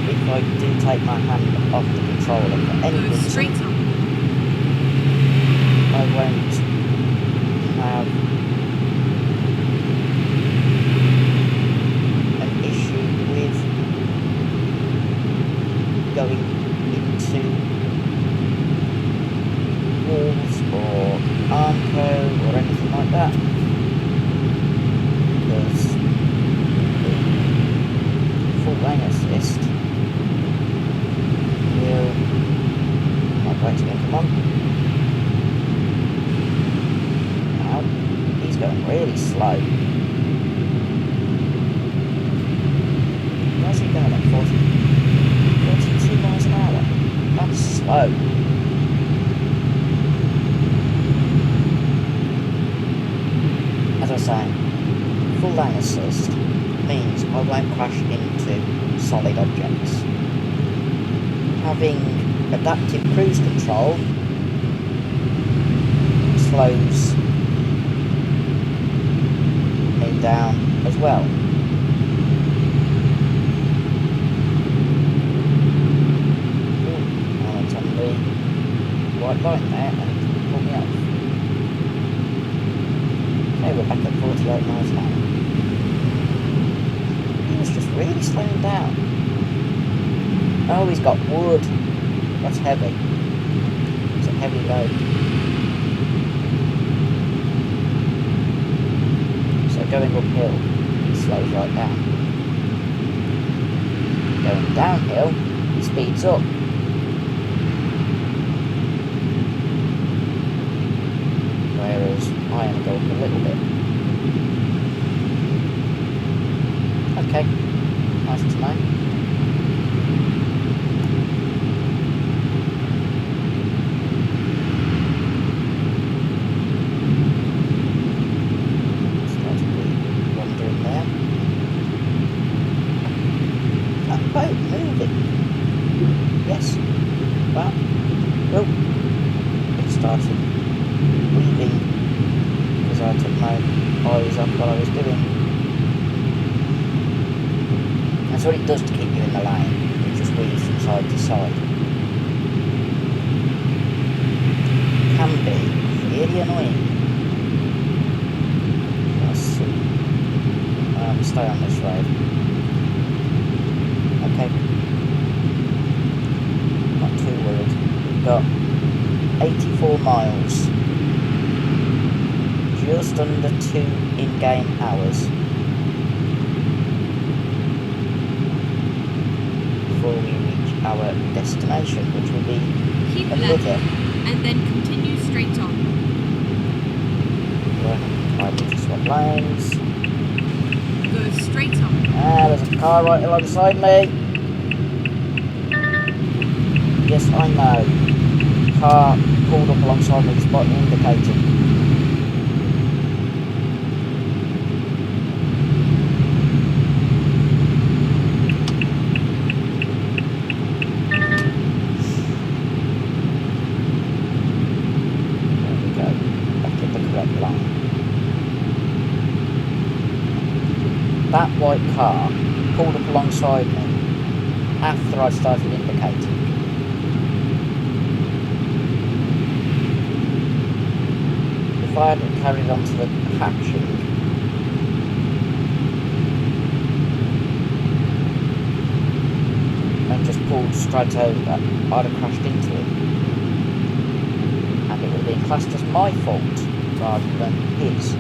if I do take my hand off the controller for any Go straight reason, on. I won't have an issue with going into walls or armco or anything like that, because the full lane assist will... My brakes again, come on. Now, he's going really slow. Where's he going at 42 miles an hour? That's slow. As I was saying, full lane assist means I won't crash into solid objects. Having adaptive cruise control slows me down as well. I went on the white line there and pulled me off. Okay, we're back at 48 miles an hour. He was just really slowing down. Oh, he's got wood. That's heavy. It's a heavy load. So going uphill, he slows right down. Going downhill, he speeds up. Whereas I am going a little bit. Okay, nice to know. That's what it does to keep you in the lane. It just weaves from side to side. Can be really annoying. Let's see. Stay on this road. Okay. Not too worried. We've got 84 miles. Just under 2 in-game hours. Before we reach our destination, which will be Keep a left river. and then continue straight on. I need to swap lanes. Go straight on. There's a car right alongside me. Yes, I know. Car pulled up alongside me despite me indicating. That white car pulled up alongside me after I started indicating. If I hadn't carried on to the hatching, and just pulled straight over, I'd have crashed into him. And it would have been classed as my fault rather than his.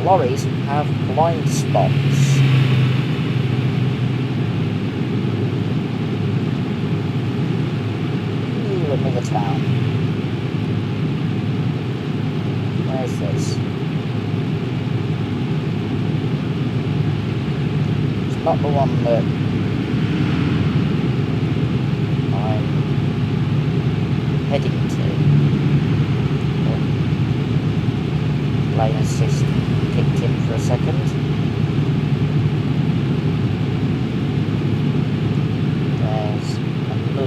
Lorries have blind spots. Ooh, another town. Where's this? It's not the one that I'm heading to. Lane assist kicked in for a second.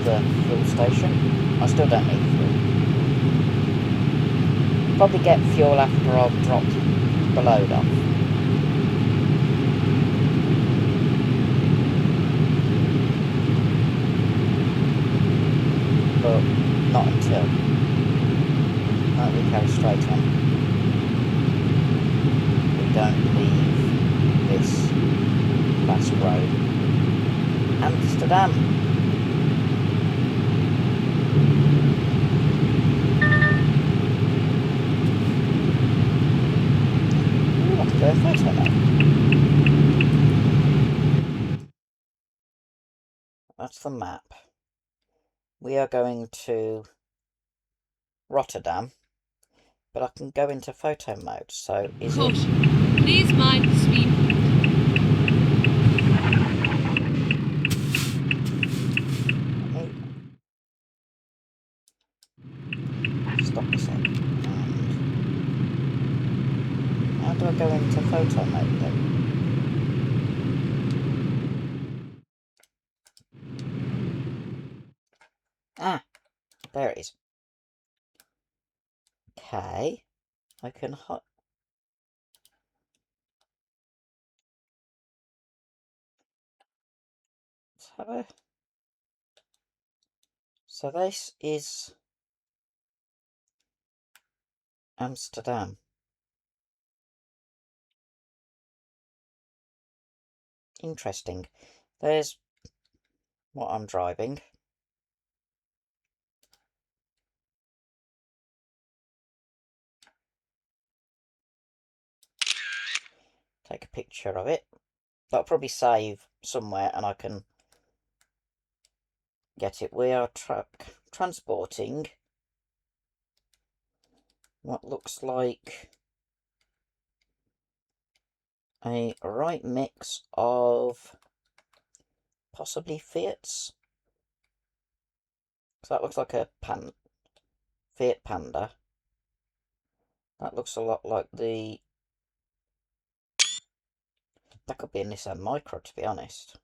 the fuel station. I still don't need fuel. Probably get fuel after I've dropped the load off. But not until. We carry straight on. We don't leave this fast road. Amsterdam. Ooh, that's a photo now. That's the map. We are going to Rotterdam, but I can go into photo mode, so is Caution. it... Please mind the speed. Stop a sec. And how do I go into photo mode then? Ah, there it is. Okay, I can let's have a... So this is Amsterdam. Interesting. There's what I'm driving. Take a picture of it. That'll probably save somewhere and I can get it. We are transporting what looks like a right mix of possibly Fiats. So that looks like a Fiat Panda. That looks a lot like the... That could be a Nissan Micra, to be honest.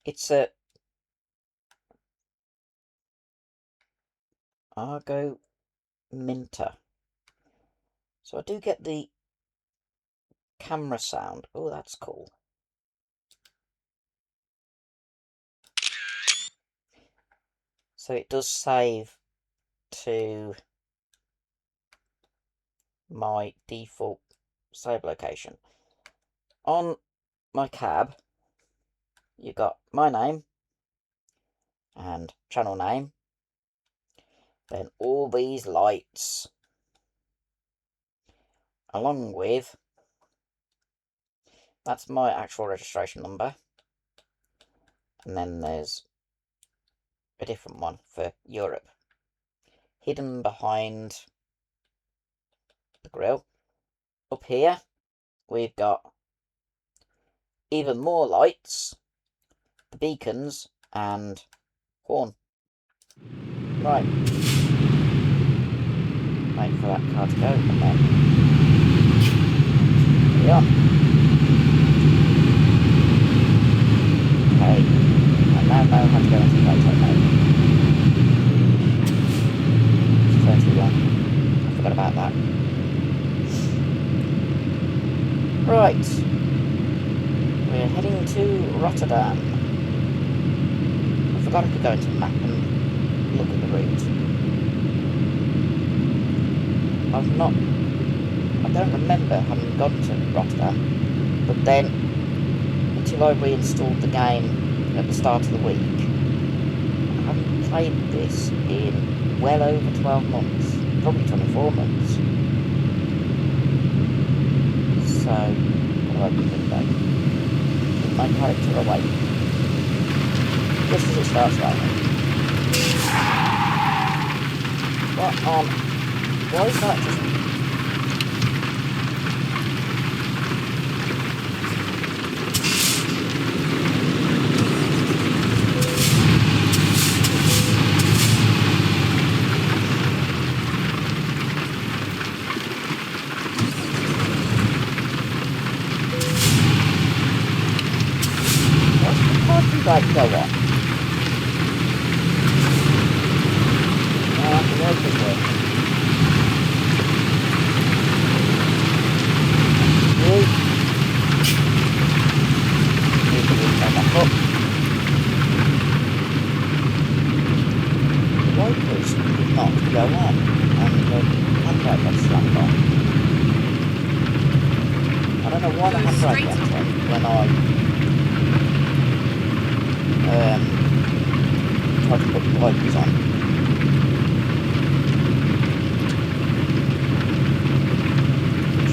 It's a Argo Minter. So I do get the camera sound. Oh, that's cool. So it does save to my default save location. On my cab, you got my name and channel name, then all these lights, along with, that's my actual registration number, and then there's a different one for Europe, hidden behind the grille. Up here, we've got even more lights, the beacons, and horn. Right. Wait for that car to go, and then carry on. Okay, I now know how to go into photo mode. It's 31. I forgot about that. Right. We're heading to Rotterdam. I forgot I could go into the map and look at the route. I don't remember having gone to Rotterdam, but then, until I reinstalled the game at the start of the week, I haven't played this in well over 12 months, probably 24 months. So, I'm going to open the window, keep my character awake, just as it starts raining. What on? Why is that just... What's the parking brake go on? wipers working. You. Need to turn back up. The wipers did not go on, and the handbrake got slammed on. I don't know why the handbrake went on when I tried to put the wipers on.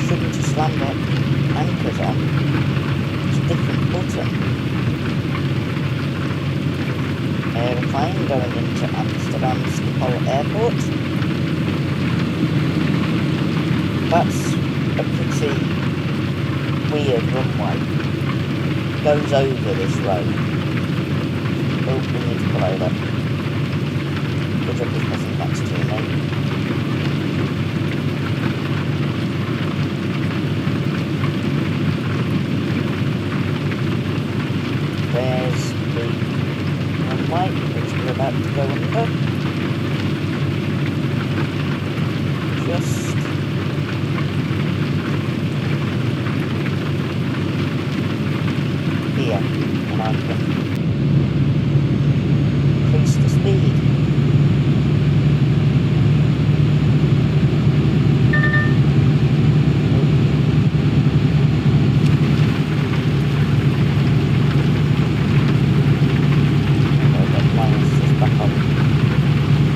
Shouldn't have slammed the anchors on. It's a different button. Aeroplane going into Amsterdam Schiphol Airport. That's a pretty weird runway. Goes over this road. Oh, we need to pull over. The job is nothing next to me. There's the runway, which we're about to go under. Just here, and I can increase the speed.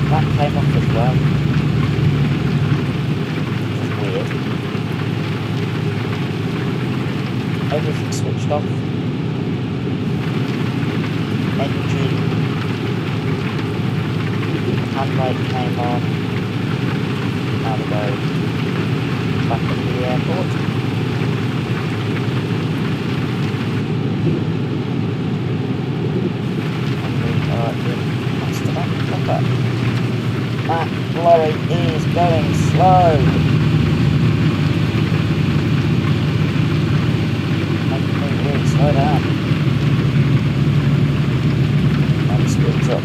That came off as well. Which is weird. Everything switched off. Engine. Handbrake came on. Now we go back into the airport. And we are in Amsterdam proper. That lorry is going slow. Making me really slow down. And it speeds up.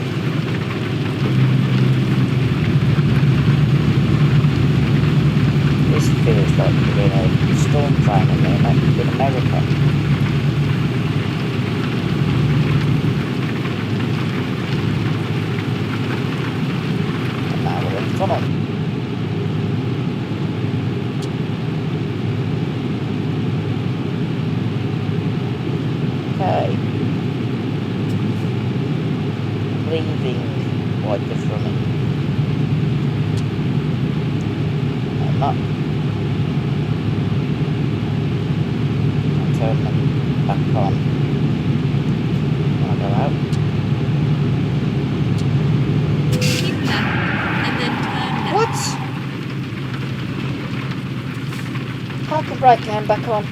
This feels like we're in a storm drain in America. Tunnel. Okay. Leaving wipers running. And up. I'll turn them back on. I'll go out. What? Parking brake came back on.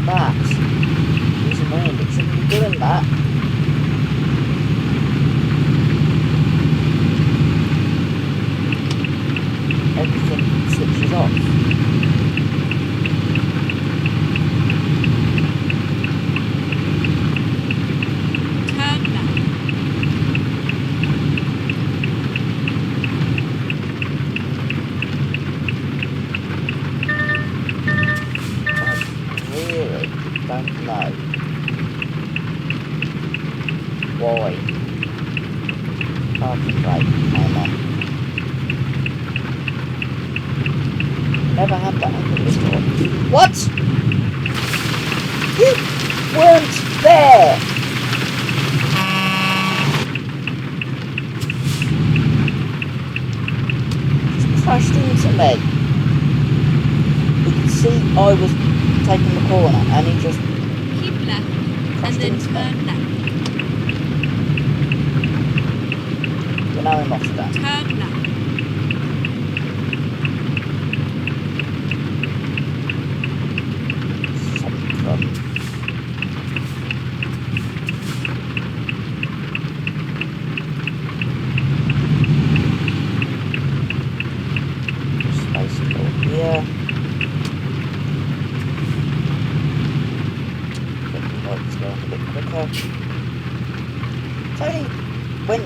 That is annoying. It shouldn't be doing that. Everything switches off. Don't know why parking brake came on. Never had that happen before. What? You weren't there! Just crashed into me. You could see I was taking the corner and he just keep left and then turn left. We're now in Rotterdam. Turn left. Some space for here.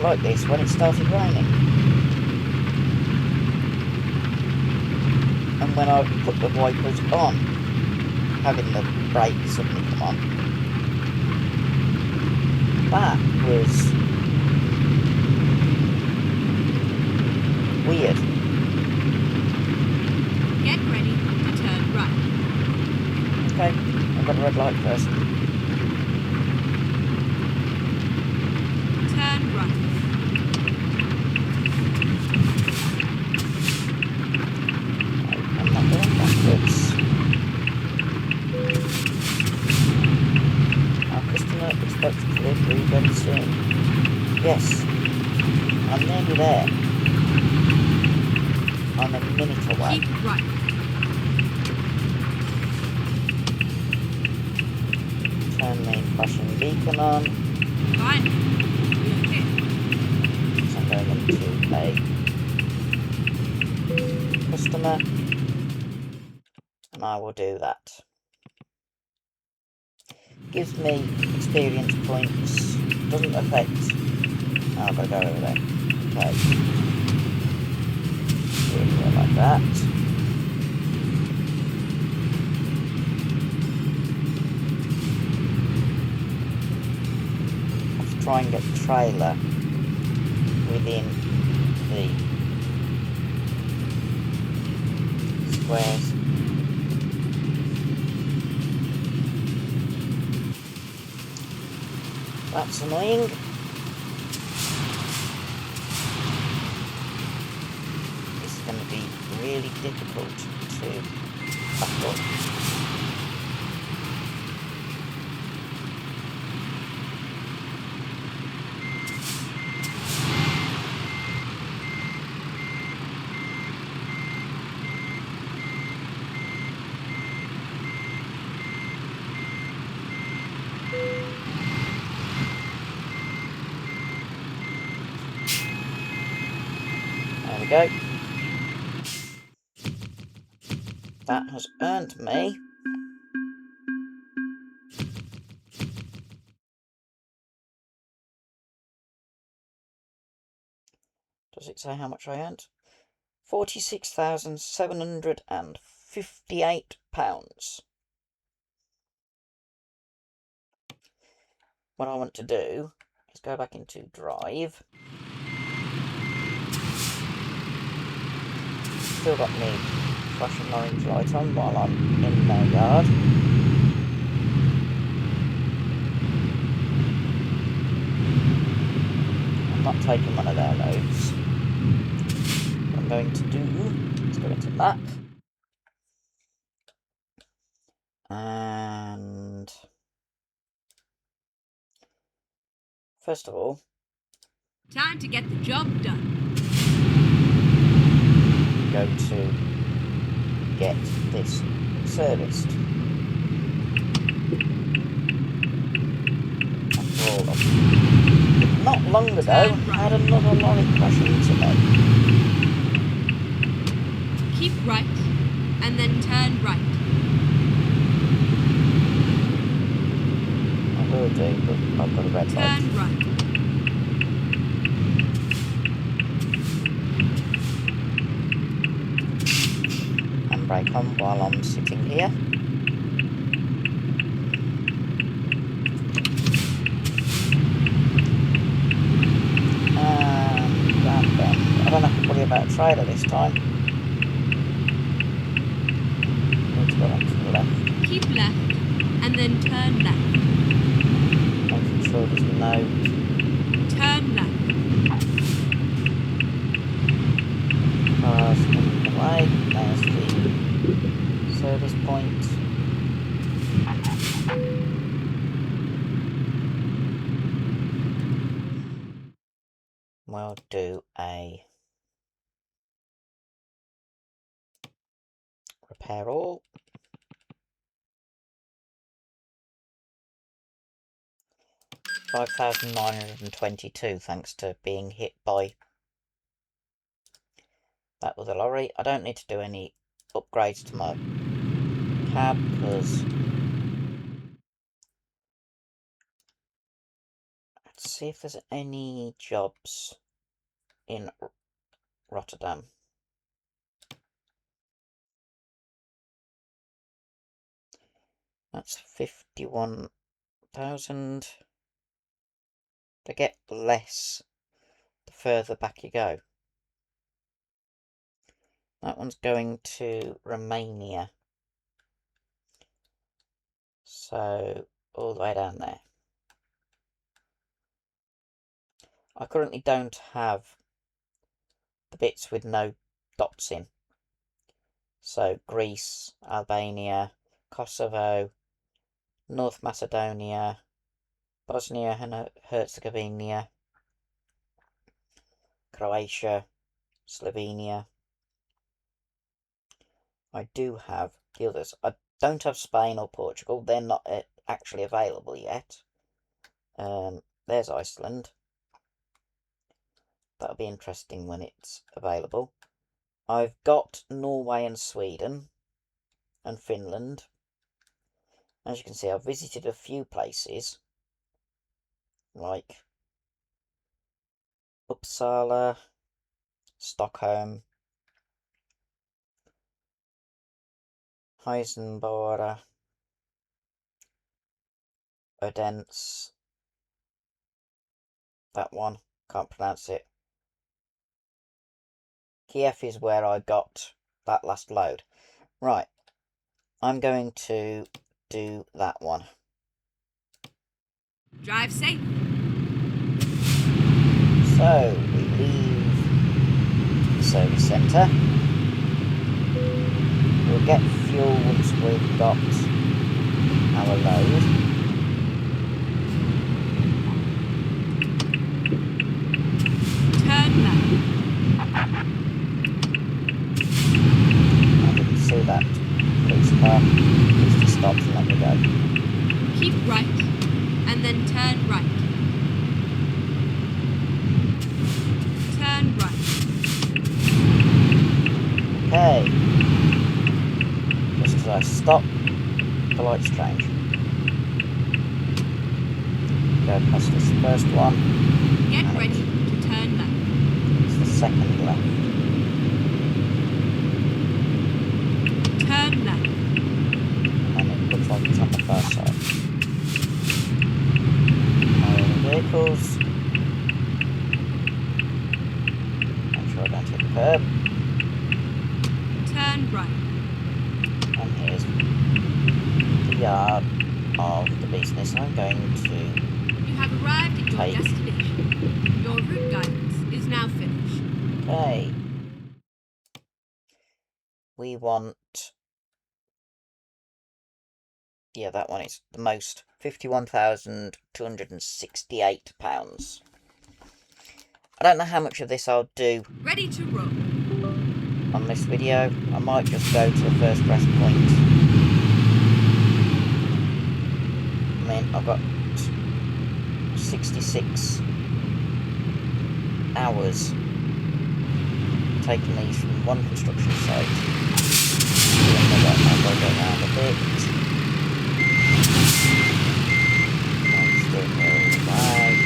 like this when it started raining. And when I put the wipers on, having the brake suddenly come on. That was weird. Get ready to turn right. Okay, I've got a red light first. Turn right. I'm not going backwards. Our customer expects delivery very soon. Yes, I'm nearly there. I'm a minute away. Keep right. Turn the flashing beacon on. Fine. We're okay. So I'm going into a customer. And I will do that. Gives me experience points. Doesn't affect... Oh, I've got to go over there. Okay. Really like that. Let's try and get the trailer within the squares. That's annoying. This is going to be really difficult to back up. There we go. That has earned me does it say how much I earned? £46,758. What I want to do is go back into Drive. Still got me flashing orange light on while I'm in their yard. I'm not taking one of their loads. What I'm going to do is go into Map. And first of all, Time to get the job done. go to get this serviced. After all, not long ago, had another lorry crash into me. Keep right, and then turn right. I will do, but I've got a red light. Turn right. Handbrake on while I'm sitting here. And round bend. I don't have to worry about a trailer this time. Need to go on to the left. Keep left, and then turn left. Making sure there's no... Turn left. cars in the way. There's the service point. We'll do a repair all. $5,922 thanks to being hit by that other lorry. I don't need to do any upgrades to my cab because Let's see if there's any jobs in Rotterdam. That's 51,000. They get less the further back you go. That one's going to Romania. So, all the way down there. I currently don't have the bits with no dots in. So, Greece, Albania, Kosovo, North Macedonia, Bosnia and Herzegovina, Croatia, Slovenia. I do have the others. I don't have Spain or Portugal. They're not actually available yet. There's Iceland. That'll be interesting when it's available. I've got Norway and Sweden and Finland. As you can see, I've visited a few places like Uppsala, Stockholm, Helsingborg, Odense. That one, can't pronounce it. Kiev is where I got that last load. Right, I'm going to do that one. Drive safe. So, we leave the service centre. We'll get fuel once we've got our load. Turn left. I didn't see that police car. Please just stop and let me go. Keep right, and then turn right. Turn right. Okay. Just as I stop, the lights change. Go past this first one. Get and ready to turn left. It's the second left. Turn left. And it looks like it's on the far side. Vehicles. Make sure I don't hit the curb. Turn right. And here's the yard of the business I'm going to You have arrived at your take. destination. Your route guidance is now finished. Okay. We want... Yeah, that one is the most. £51,268. I don't know how much of this I'll do Ready to roll. on this video. I might just go to the first rest point. I mean, I've got 66 hours taking these from one construction site to another. I've got to go around a bit. I'm still moving right.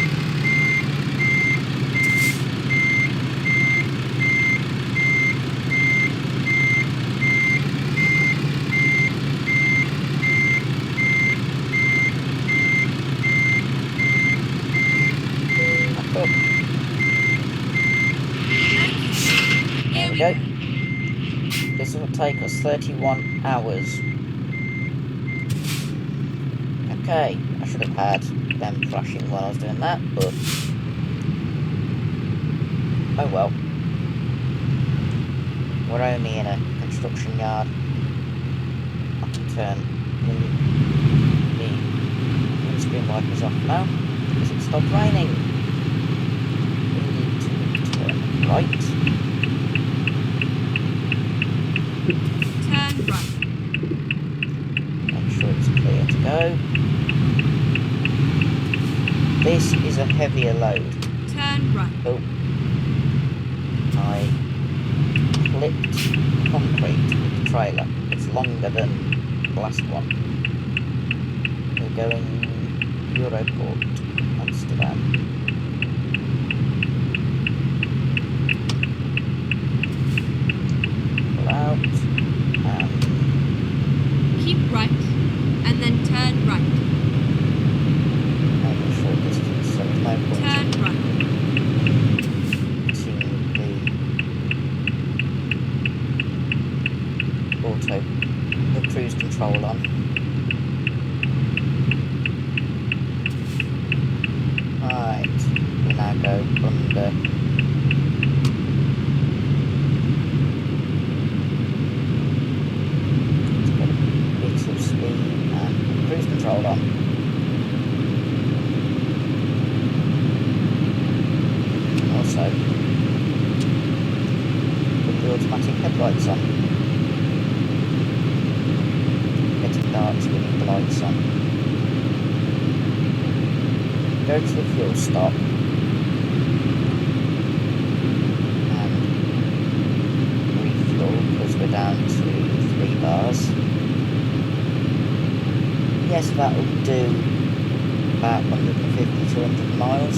Up. There we go. This will take us 31 hours. Okay, I should have had them flashing while I was doing that, but oh well. We're only in a construction yard. I can turn the windscreen wipers off now because it stopped raining. We need to turn right. Turn right. Make sure it's clear to go. This is a heavier load. Turn right. Oh. I clipped concrete with the trailer. It's longer than the last one. We're going Europort. Amsterdam. Rotterdam. Pull out and Keep right and then turn right. make a short distance, so there's no point Turn in right. putting the cruise control on. Right, we now go under. Let's get a bit of speed and cruise control on. And also put the automatic headlights on. Getting dark, so we need the lights on. Go to the fuel stop and refuel because we're down to 3 bars. Yes, that will do about 150 to 100 miles.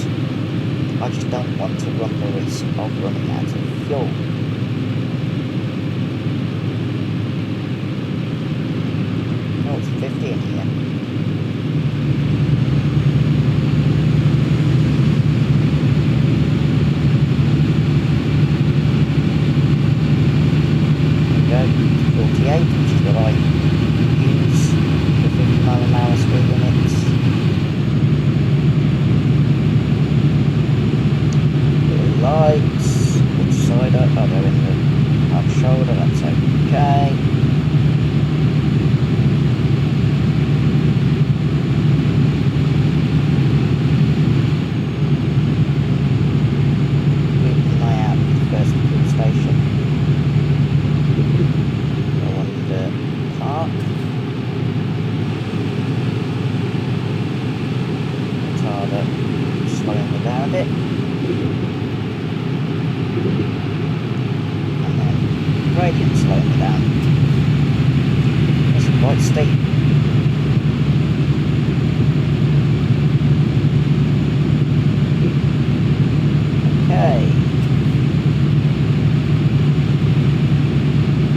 I just don't want to run the risk of running out of fuel. Oh, it's 50 in here. Go to 48, which is what I use for 50-mile-an-hour speed limits. The lights, which side up? Oh, they're in the hard shoulder, that's okay. Keep an eye out for the first fuel station. Park. Retarder slowing me down a bit. And then gradient slowing me down. It's quite steep. Okay.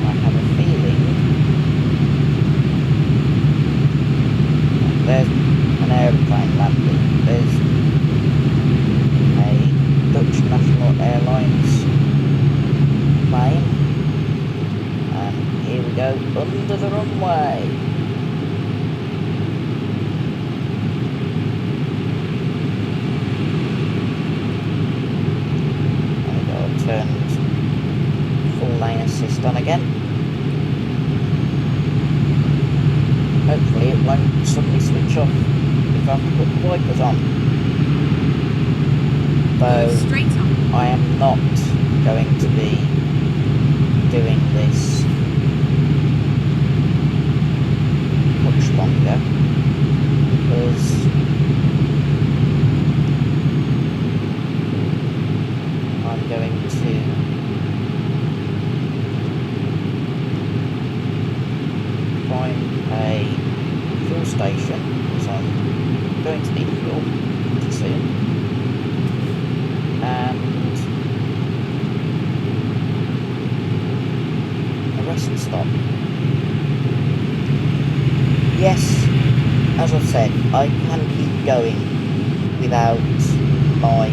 I have a feeling there's an aeroplane landing. There's a Dutch National Airlines plane. And here we go, under the runway. There we go, I've turned full lane assist on again. Hopefully it won't suddenly switch off if I put the wipers on. Though Straight on. I am not going to be doing this much longer because I'm going to find a fuel station, because I'm going to need fuel pretty soon, and a rest stop. Yes, as I've said, I can keep going without my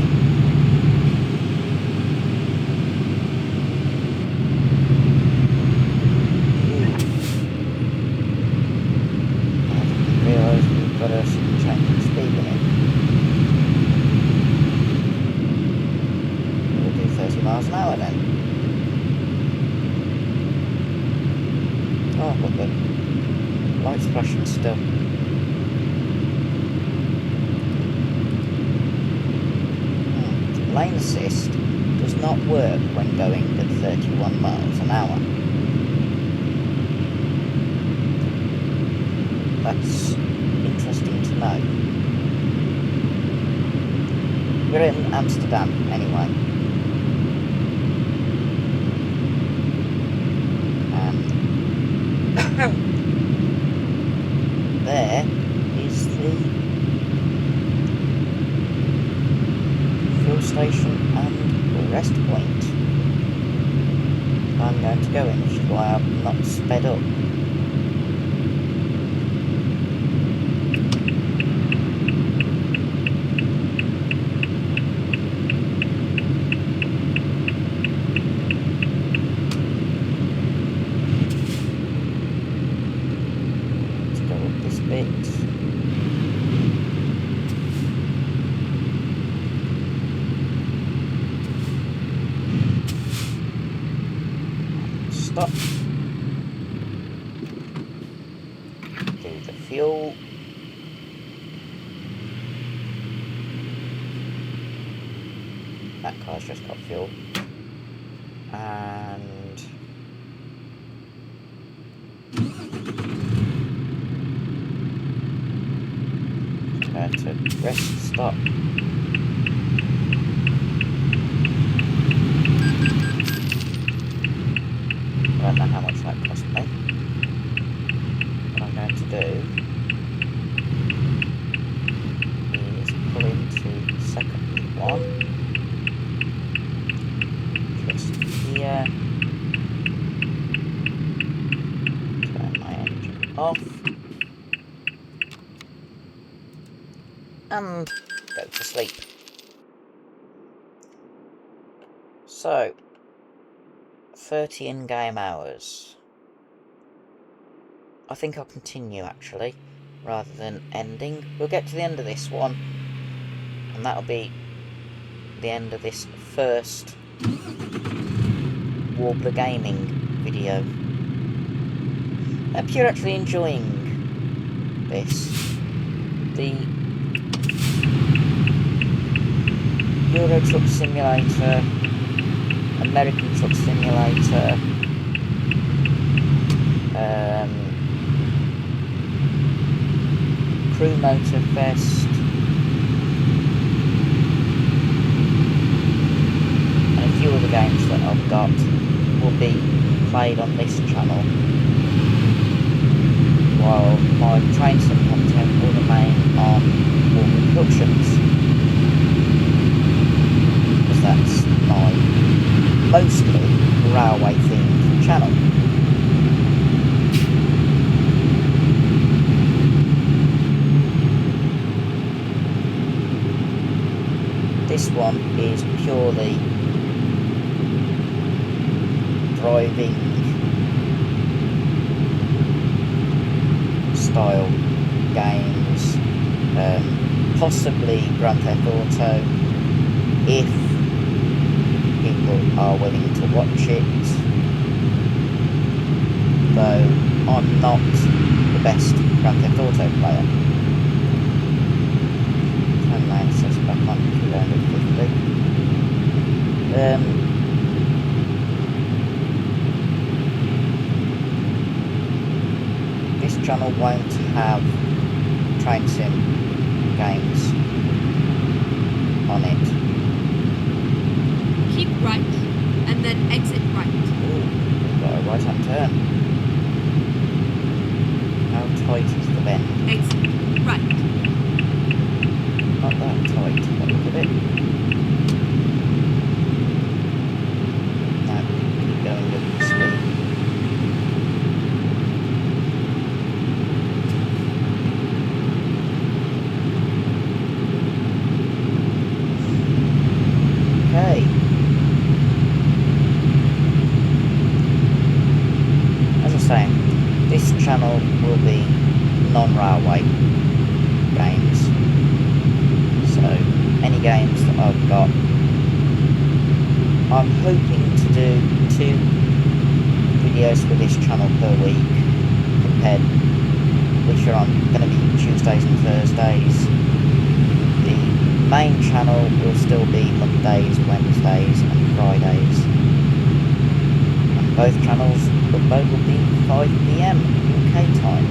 got a change in speed limit. We'll do 30 miles an hour then. Oh, but the light's flashing still. Lane assist does not work when going at 31 miles an hour. That's interesting to know. We're in Amsterdam anyway. There is the point I'm going to go in, which is why I've not sped up. Let's go up this bit. Stop. Do the fuel. That car's just got fuel. And prepare to rest stop. I don't know how much that cost me. What I'm going to do is pull into second one, just here, turn my engine off, and go to sleep. So, 30 in-game hours. I think I'll continue actually, rather than ending. We'll get to the end of this one, and that'll be the end of this first Warbler Gaming video. I hope you're actually enjoying this. The Euro Truck Simulator, American Truck Simulator, Crew Motor Fest, and a few other games that I've got will be played on this channel, while my train sim content will remain on Warner Productions, because that's my mostly railway themed channel. This one is purely driving style games, possibly Grand Theft Auto, if people are willing to watch it, though I'm not the best Grand Theft Auto player. Turn my access back on if you're going to 50. This channel won't have train sim games on it. Keep right, and then exit right. Ooh, we've got a right hand turn. How tight is the bend? Exit right. Not that tight, but look at it. Now, keep going up the speed. Okay. As I was saying, this channel will be non-railway games. So, any games that I've got, I'm hoping to do 2 videos for this channel per week, compared, which are going to be Tuesdays and Thursdays. The main channel will still be Mondays, Wednesdays and Fridays. And both channels will be 5 PM UK time,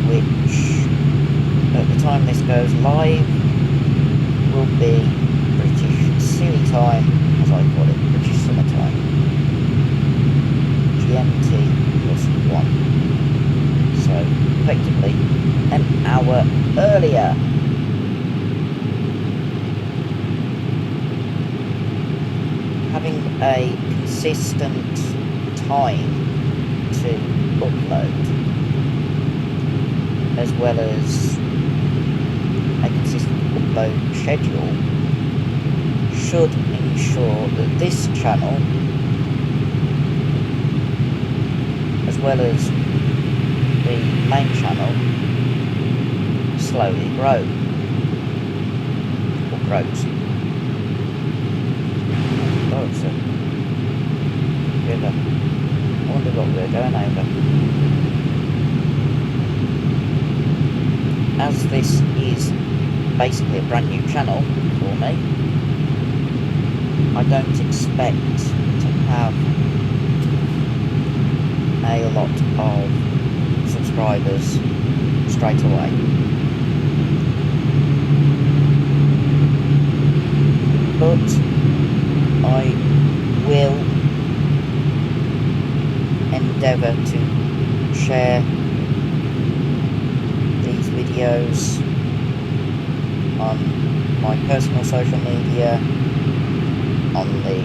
which at the time this goes live will be British silly time, as I call it, British summer time, GMT +1, so effectively an hour earlier. having a consistent time to upload, as well as a consistent upload schedule, should ensure that this channel, as well as the main channel, slowly grow or grows. Oh, it's a river. I wonder what we're going over. As this is basically a brand new channel for me, I don't expect to have a lot of subscribers straight away. But I will endeavour to share these videos on my personal social media, on the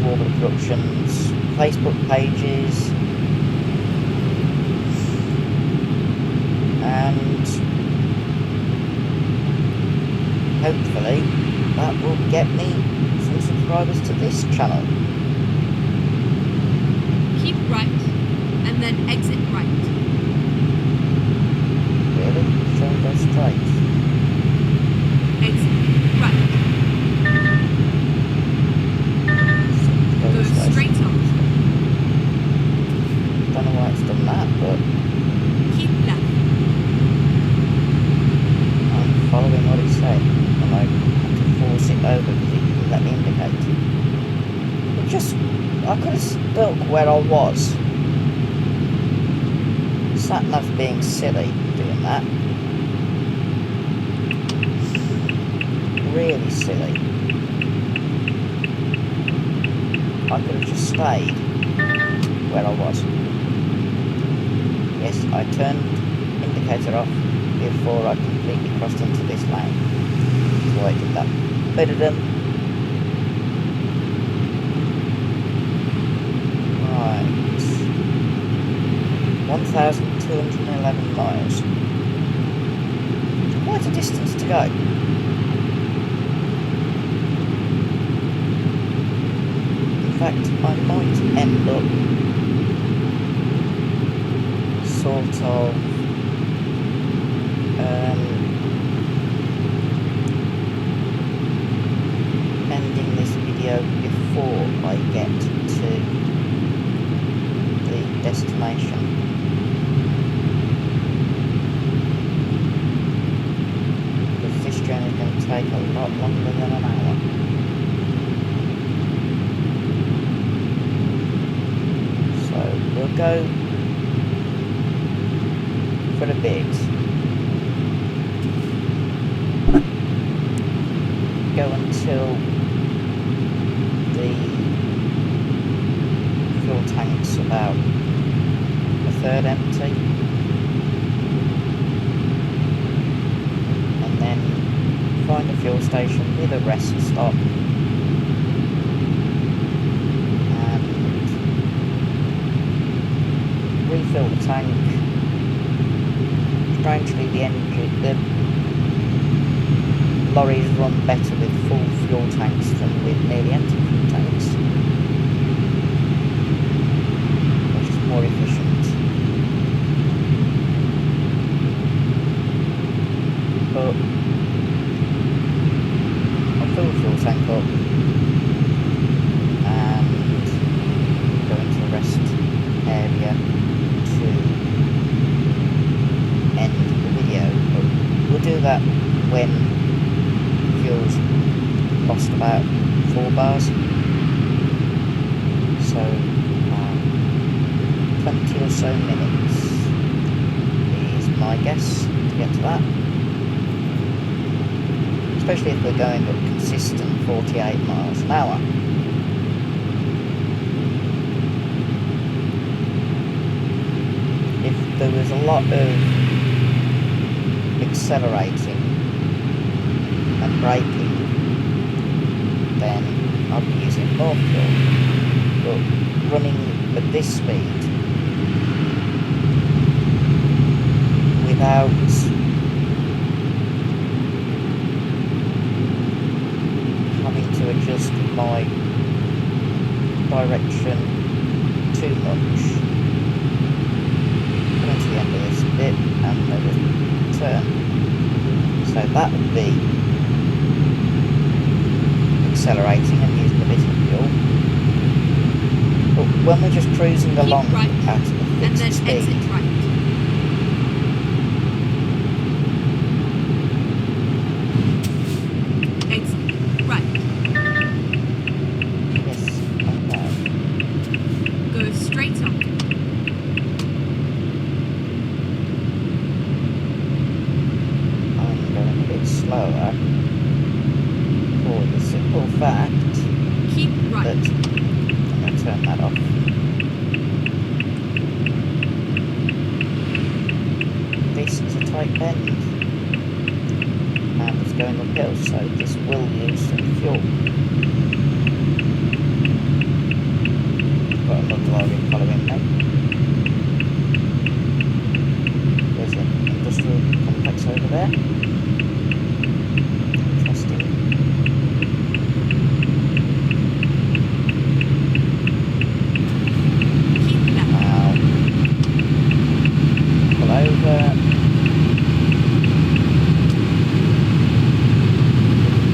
Warbler Productions Facebook pages, and hopefully that will get me some subscribers to this channel. Keep right, and then exit right. Really? Shall go straight? Exit right. Go Go this way. straight on. Don't know why it's done that, but Keep left. I'm following what it said, and I had to force it over because it didn't let me indicate. I could have stuck where I was. Sat-nav being silly doing that. Really silly. I could have just stayed where I was. Yes, I turned indicator off before I completely crossed into this lane. So I did that. Ba-da-dum. Right. 1,211 miles. Quite a distance to go. In fact, I might end up sort of ending this video before I get to the destination. Because this journey is going to take a lot longer than an hour. So we'll go for a bit. Go until the fuel tank's about a third empty, and then find a fuel station with a rest stop and refill the tank. Strangely, the lorries run better with full fuel tanks than with nearly empty fuel tanks, which is more efficient. But I'll fill the fuel tank up and go into the rest area to end the video. But we'll do that when fuel's lost about 4 bars. So 20 or so minutes is my guess to get to that. Especially if we're going at consistent 48 miles an hour. If there was a lot of accelerating and braking, then I'll be using more fuel. But running at this speed without having to adjust my direction too much. Coming to the end of this bit and there's a turn. So that would be accelerating and using a bit of fuel. But when we're just cruising along right, at a and then fixed speed, exit right. Exit right. yes, okay. Go straight on. I'm going a bit slower for the simple fact Keep right. that I'm going to turn that off. This is a tight bend and it's going uphill, so this will use some fuel. Got another lorry following me. There's an industrial complex over there. Interesting. Keep left. Now, pull over.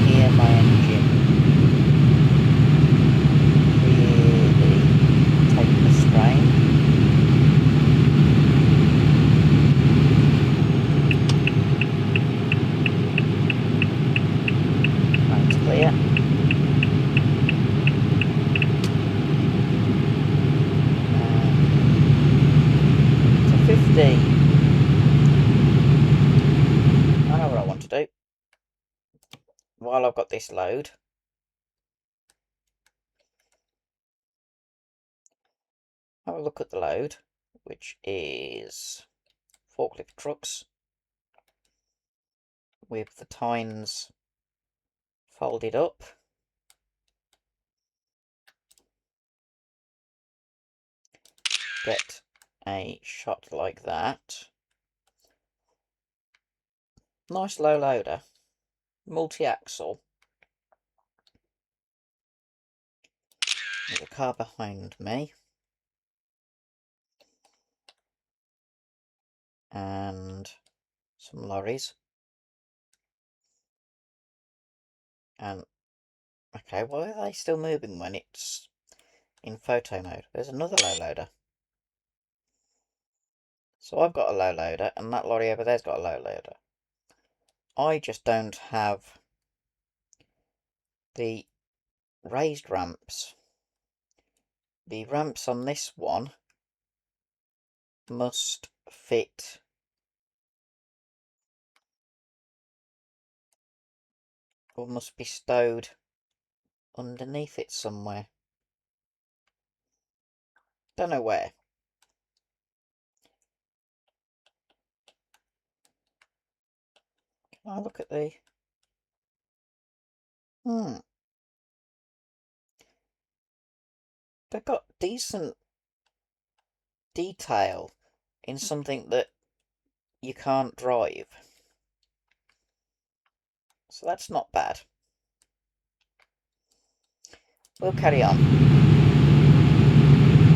Hear my engine really taking the strain. That's clear. To 50. I know what I want to do. While I've got this load, have a look at the load, which is forklift trucks with the tines folded up. Get a shot like that. Nice low loader, multi-axle. There's a car behind me. And some lorries. And, okay, why are they still moving when it's in photo mode? There's another low loader. So I've got a low loader, and that lorry over there's got a low loader. I just don't have the raised ramps. The ramps on this one must fit or must be stowed underneath it somewhere. Don't know where. Can I look at the... They've got decent detail in something that you can't drive. So that's not bad. We'll carry on. I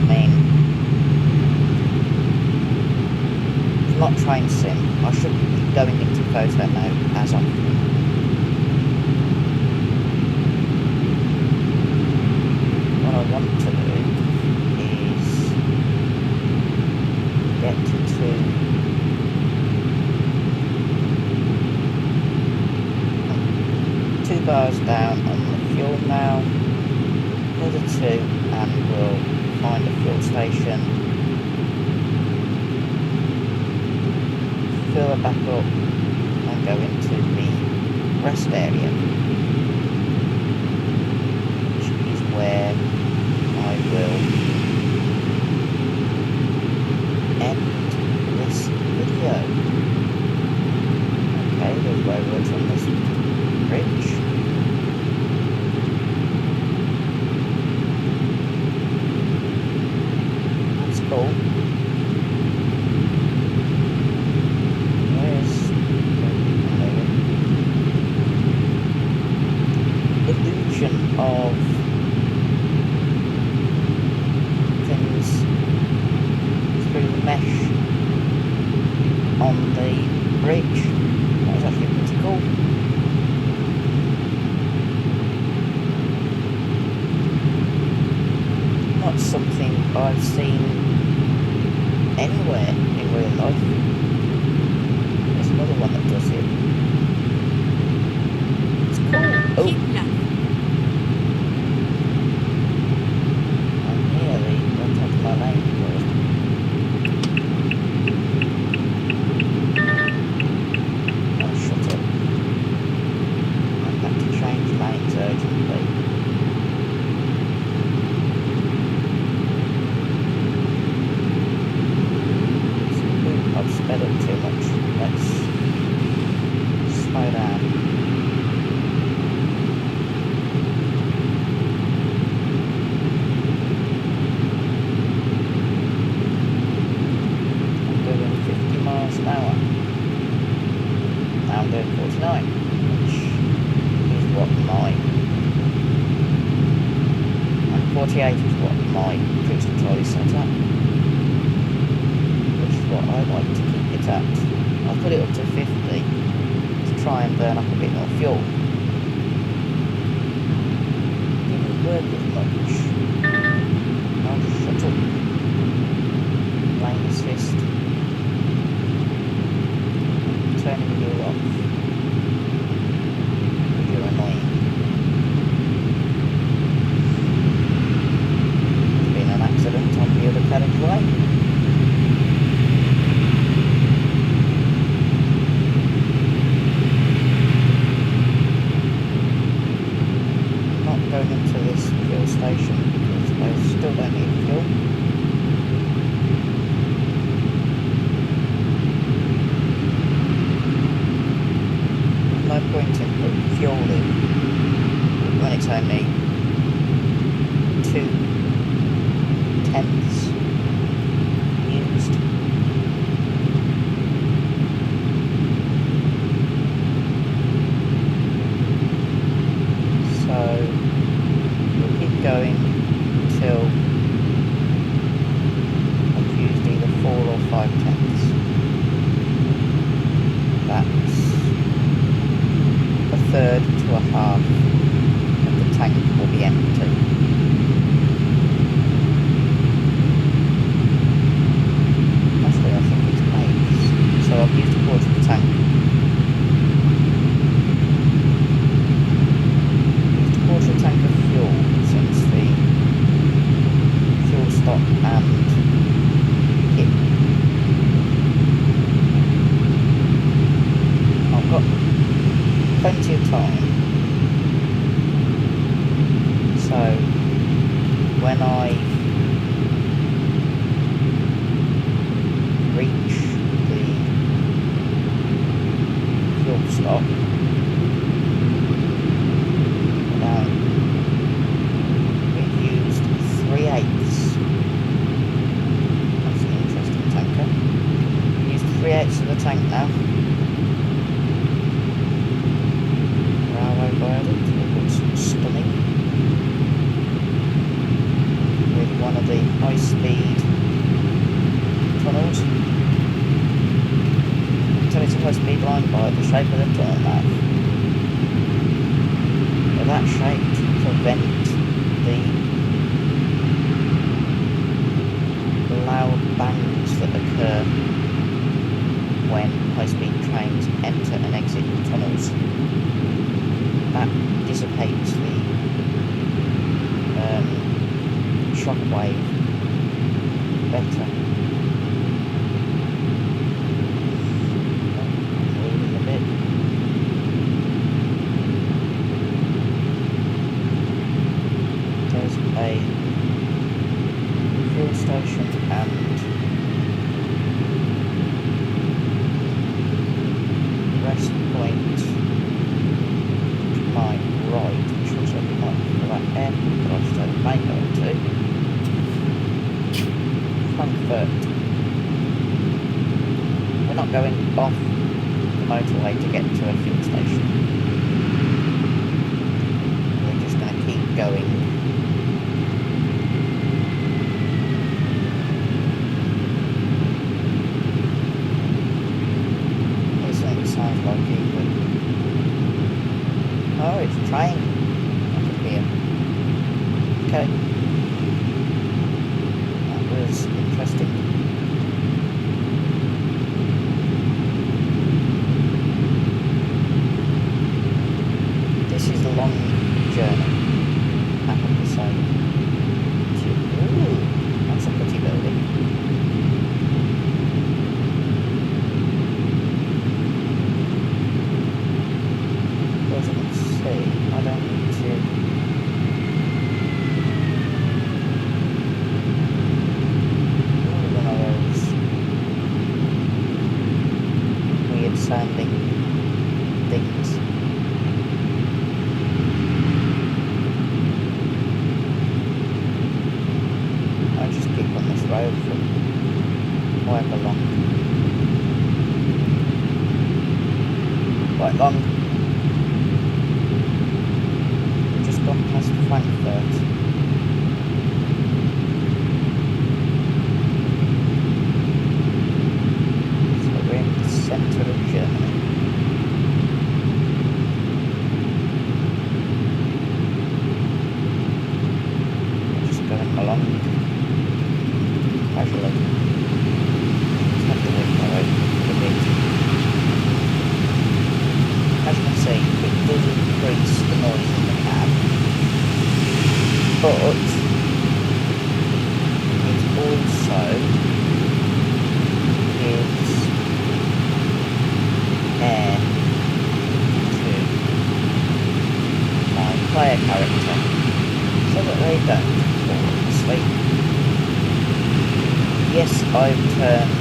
mean, it's not train sim. I shouldn't be going into photo mode as often. What I want to do is get to 2 bars down on the fuel now, another 2, and we'll find a fuel station, fill it back up and go into the rest area, which is where I will end this video. Okay, there's roadworks on this bridge. of things through the mesh on the bridge. That was actually pretty cool. Not something I've seen anywhere in real life. There's another one that does it. It's cool. Oh, Keep left. I'm nearly on top of my lane. Oh, shut up. I'm going to change lanes urgently. I've sped up too much. Let's slow down. I'm doing 50 miles an hour. Now I'm doing 49, which is what and 48 is what my cruise control is set at. What I like to keep it at. I'll put it up to 50 to try and burn up a bit more fuel. Didn't work as much. Oh, shut up. Lane assist. Turning you off. You're annoying. There's been an accident on the other carriageway. Going into this fuel station because I still don't need fuel. There's no point in putting fuel in when it's only 2/10 used. So going till I've used either 4 or 5/10. That's a third to a half of the tank will be empty. Actually, I think it's 8. So I've used a quarter of the tank. Used a quarter of the tank of fuel since the fuel stop and hit. I've got plenty of time, so when I reach the fuel stop, we've used 3/8. That's an interesting tanker. We've used 3/8 of the tank now. Railway viaduct, it looks stunning. With one of the high-speed tunnels. So it's a high-speed line by the shape of the tunnel now. They're that shaped to prevent the loud bangs that occur when high-speed trains enter and exit the tunnels. That dissipates the shockwave better. Moving a bit. There's a fuel station and rest point to my right, which looks like it might be that end that I've started may go into. Frankfurt. We're not going off the motorway to get to a fuel station. We're just going to keep going. It sounds like it, but... Oh, it's a train. I can hear. Okay. That was interesting. This is a long journey. Back up the side. Ooh, that's a pretty building. Doesn't say. I don't need to. One of those weird sounding things. I just keep on this road for however long. Quite long. We've just gone past Frankfurt. So we're in the centre of Germany. We're just going along casually. Just have the window open a bit. As you can see, it does increase the noise in the cab, but it also gives air to my player character so that they don't fall asleep. Yes, I've turned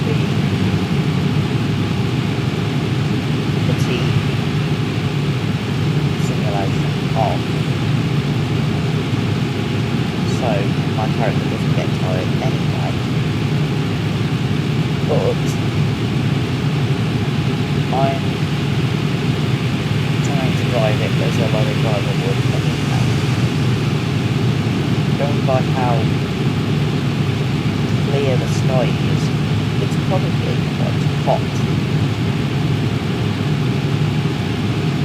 the fatigue simulation on, so my character doesn't get tired anyway, but I'm trying to drive it as a lorry driver would anyhow. Going by how clear the sky is, it's probably quite hot.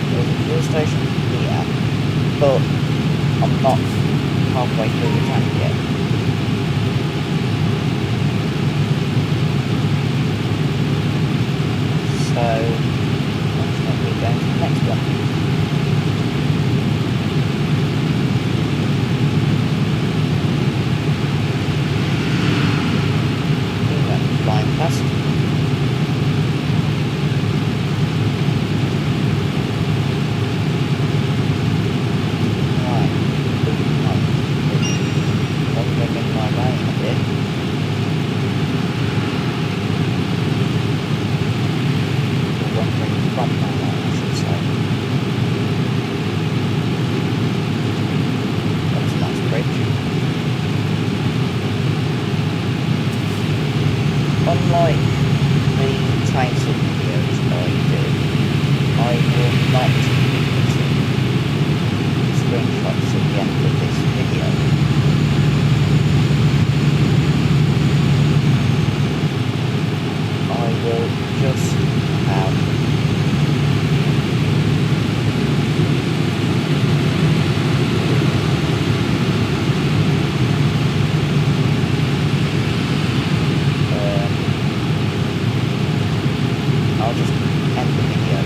There's a fuel station here, but I'm not halfway through the tank yet. So, I'm going to be going to the next one. Flying past. Right. Wandering in my lane a bit. Or wandering from my lane, I should say. That's a nice bridge. Unlike the train sim videos I do, I will not be putting screenshots at the end of this video. I will just have I'll just end the video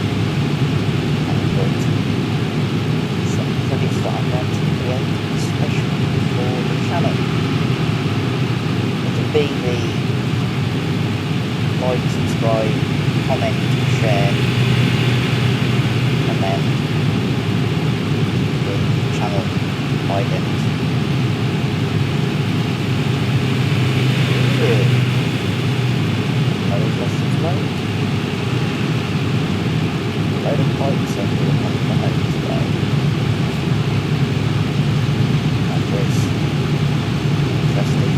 and put some credits that I'm going to create especially for the channel. It'll be the like, subscribe, comment, share, and then the channel ident. Load lessons load. Load of pipes over the motorway. That was interesting.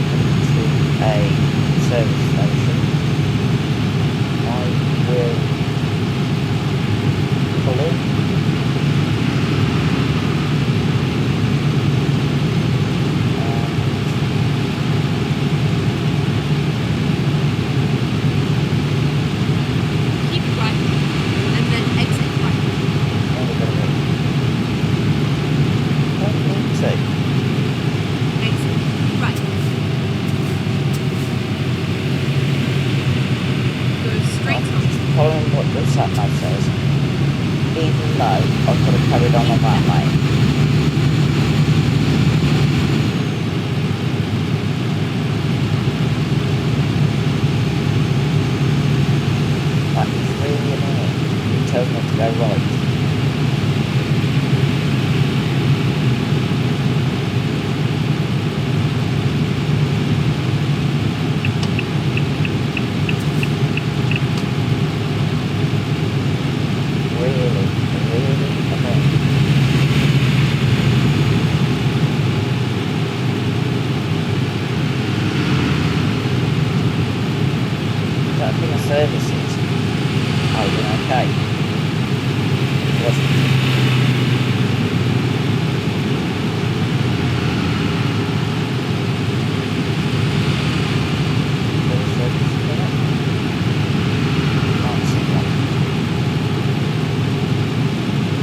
come to a service station, I will pull in. Keep right and then exit right. Don't need to. Exit right. Go straight I'm on. just following what the sat nav says, even though I could have carried on that way. That is really annoying. It tells me to go right. Really annoying. That had been a services. I would have been okay. It wasn't. There was services in it. Can't see one.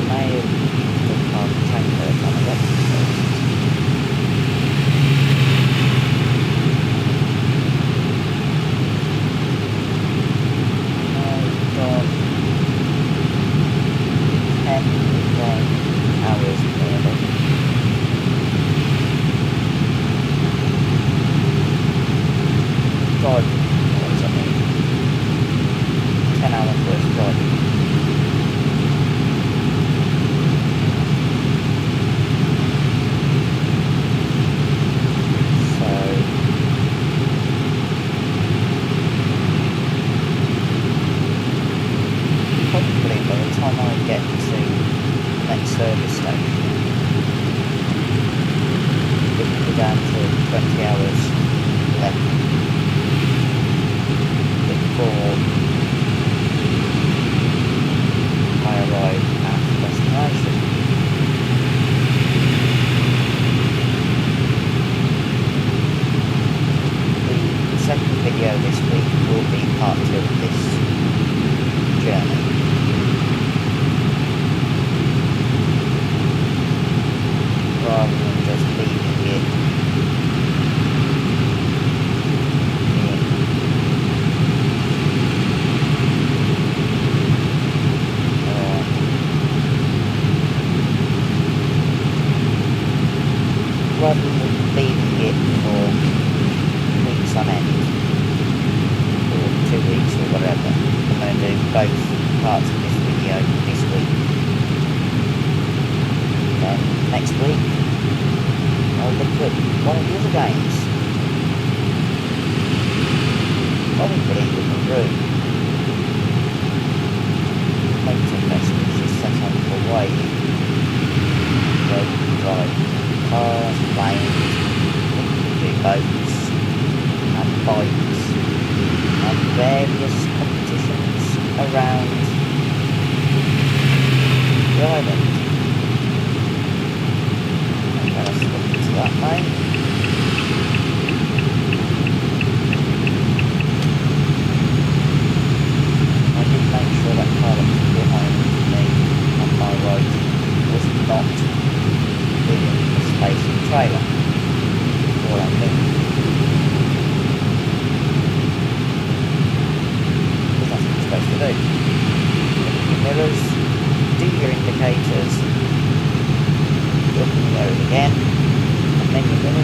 May have used the car tanker on the rest of the services. I've done 10 long hours nearly. Driving hours, I mean. 10 hours worth of driving. So probably by the time I get to the next service station, it will be down to 20 hours left before I arrive at the destination. The second video this week will be part 2 of this journey. Rather than just leaving it rather than leaving it for weeks on end, or 2 weeks or whatever. I'm going to do both parts of this video this week. Then next week I'll look at one of the other games. Probably the room. Motor Fest, which is set up for whaling, where you can drive cars, planes, you can do boats and bikes and various competitions around the island. Let us look into that now. I did make sure that car that was behind me on my right was not within the space and trailer. All I knew. There's nothing you're supposed to do. Look at your mirrors, do your indicators, look in the mirrors again, and then your mirrors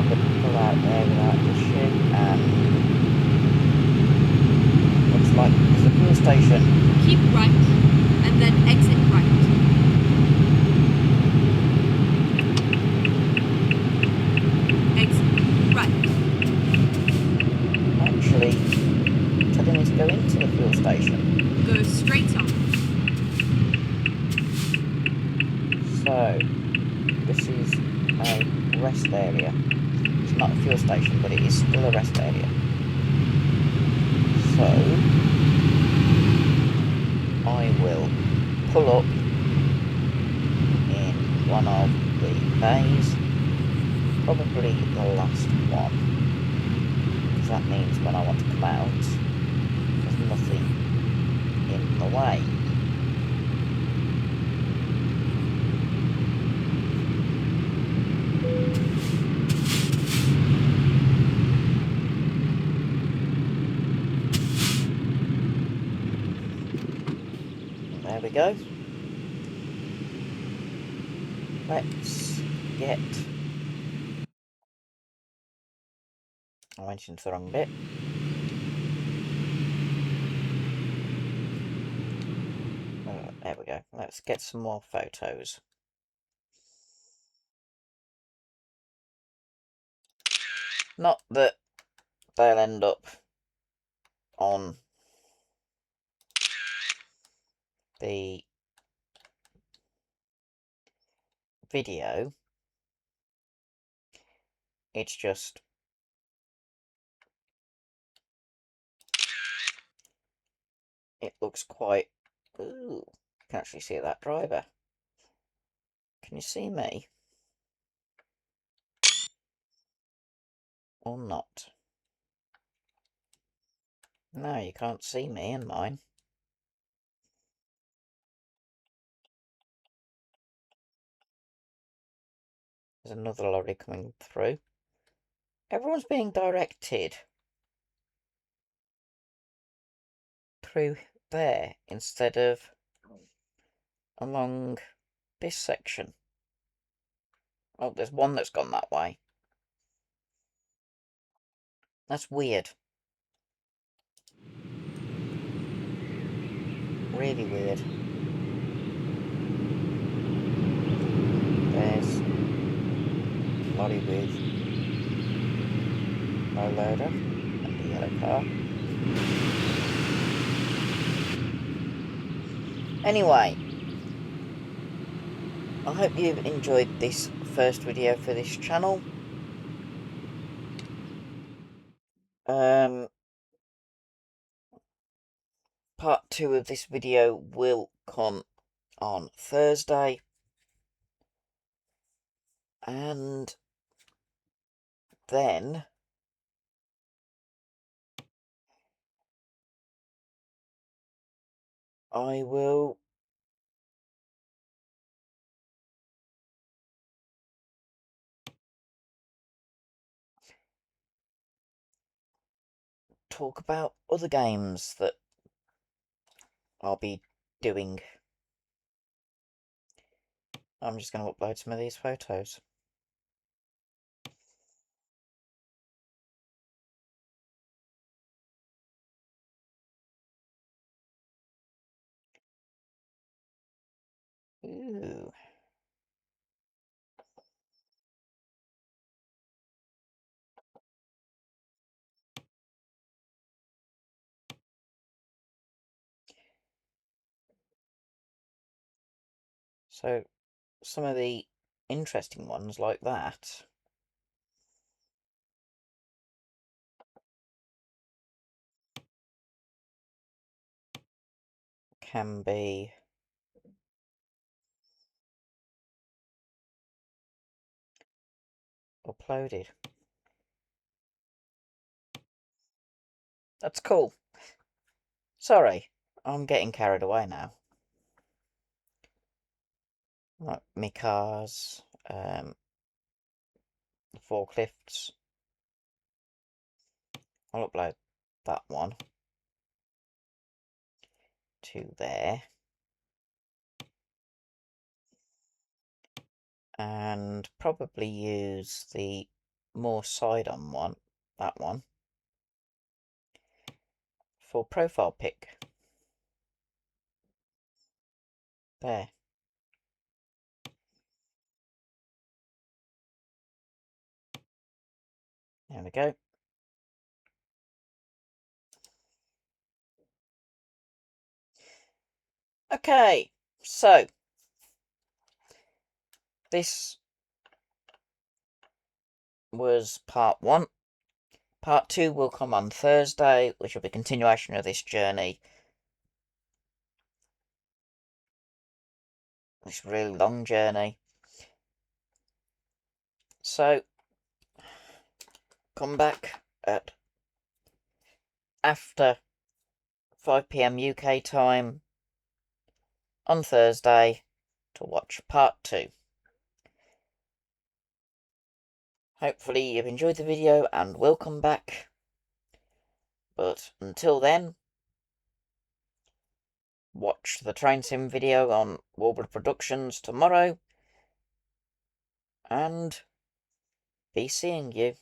I could pull out there without issue, and looks like there's a fuel station. Keep right, and then exit right. Exit right. Actually, telling me to go into the fuel station. Go straight on. So, this is a rest area. It's not a fuel station, but it is still a rest area. So, I will pull up in one of the bays, probably the last one, because that means when I want to come out, there's nothing in the way. There we go. Let's get... I went into the wrong bit. There we go. Let's get some more photos. Not that they'll end up on the video. It's just it looks quite... Ooh, you can actually see that driver. Can you see me? Or not? No, you can't see me and mine. There's another lorry coming through. Everyone's being directed through there instead of along this section. Oh, there's one that's gone that way. That's weird. Really weird. There's a lorry with no loader and the yellow car. Anyway, I hope you've enjoyed this first video for this channel. Part 2 of this video will come on Thursday, and then I will talk about other games that I'll be doing. I'm just going to upload some of these photos. Ooh. So, some of the interesting ones like that can be uploaded. That's cool. Sorry, I'm getting carried away now. Like me cars, forklifts. I'll upload that one to there. And probably use the more side on one, that one, for profile pic. There. There we go. Okay, so this was part 1. Part 2 will come on Thursday, which will be a continuation of this journey. This really long journey. So, come back at after 5 PM UK time on Thursday to watch part 2. Hopefully you've enjoyed the video and will come back. But until then, watch the train sim video on Warbler Productions tomorrow, and be seeing you.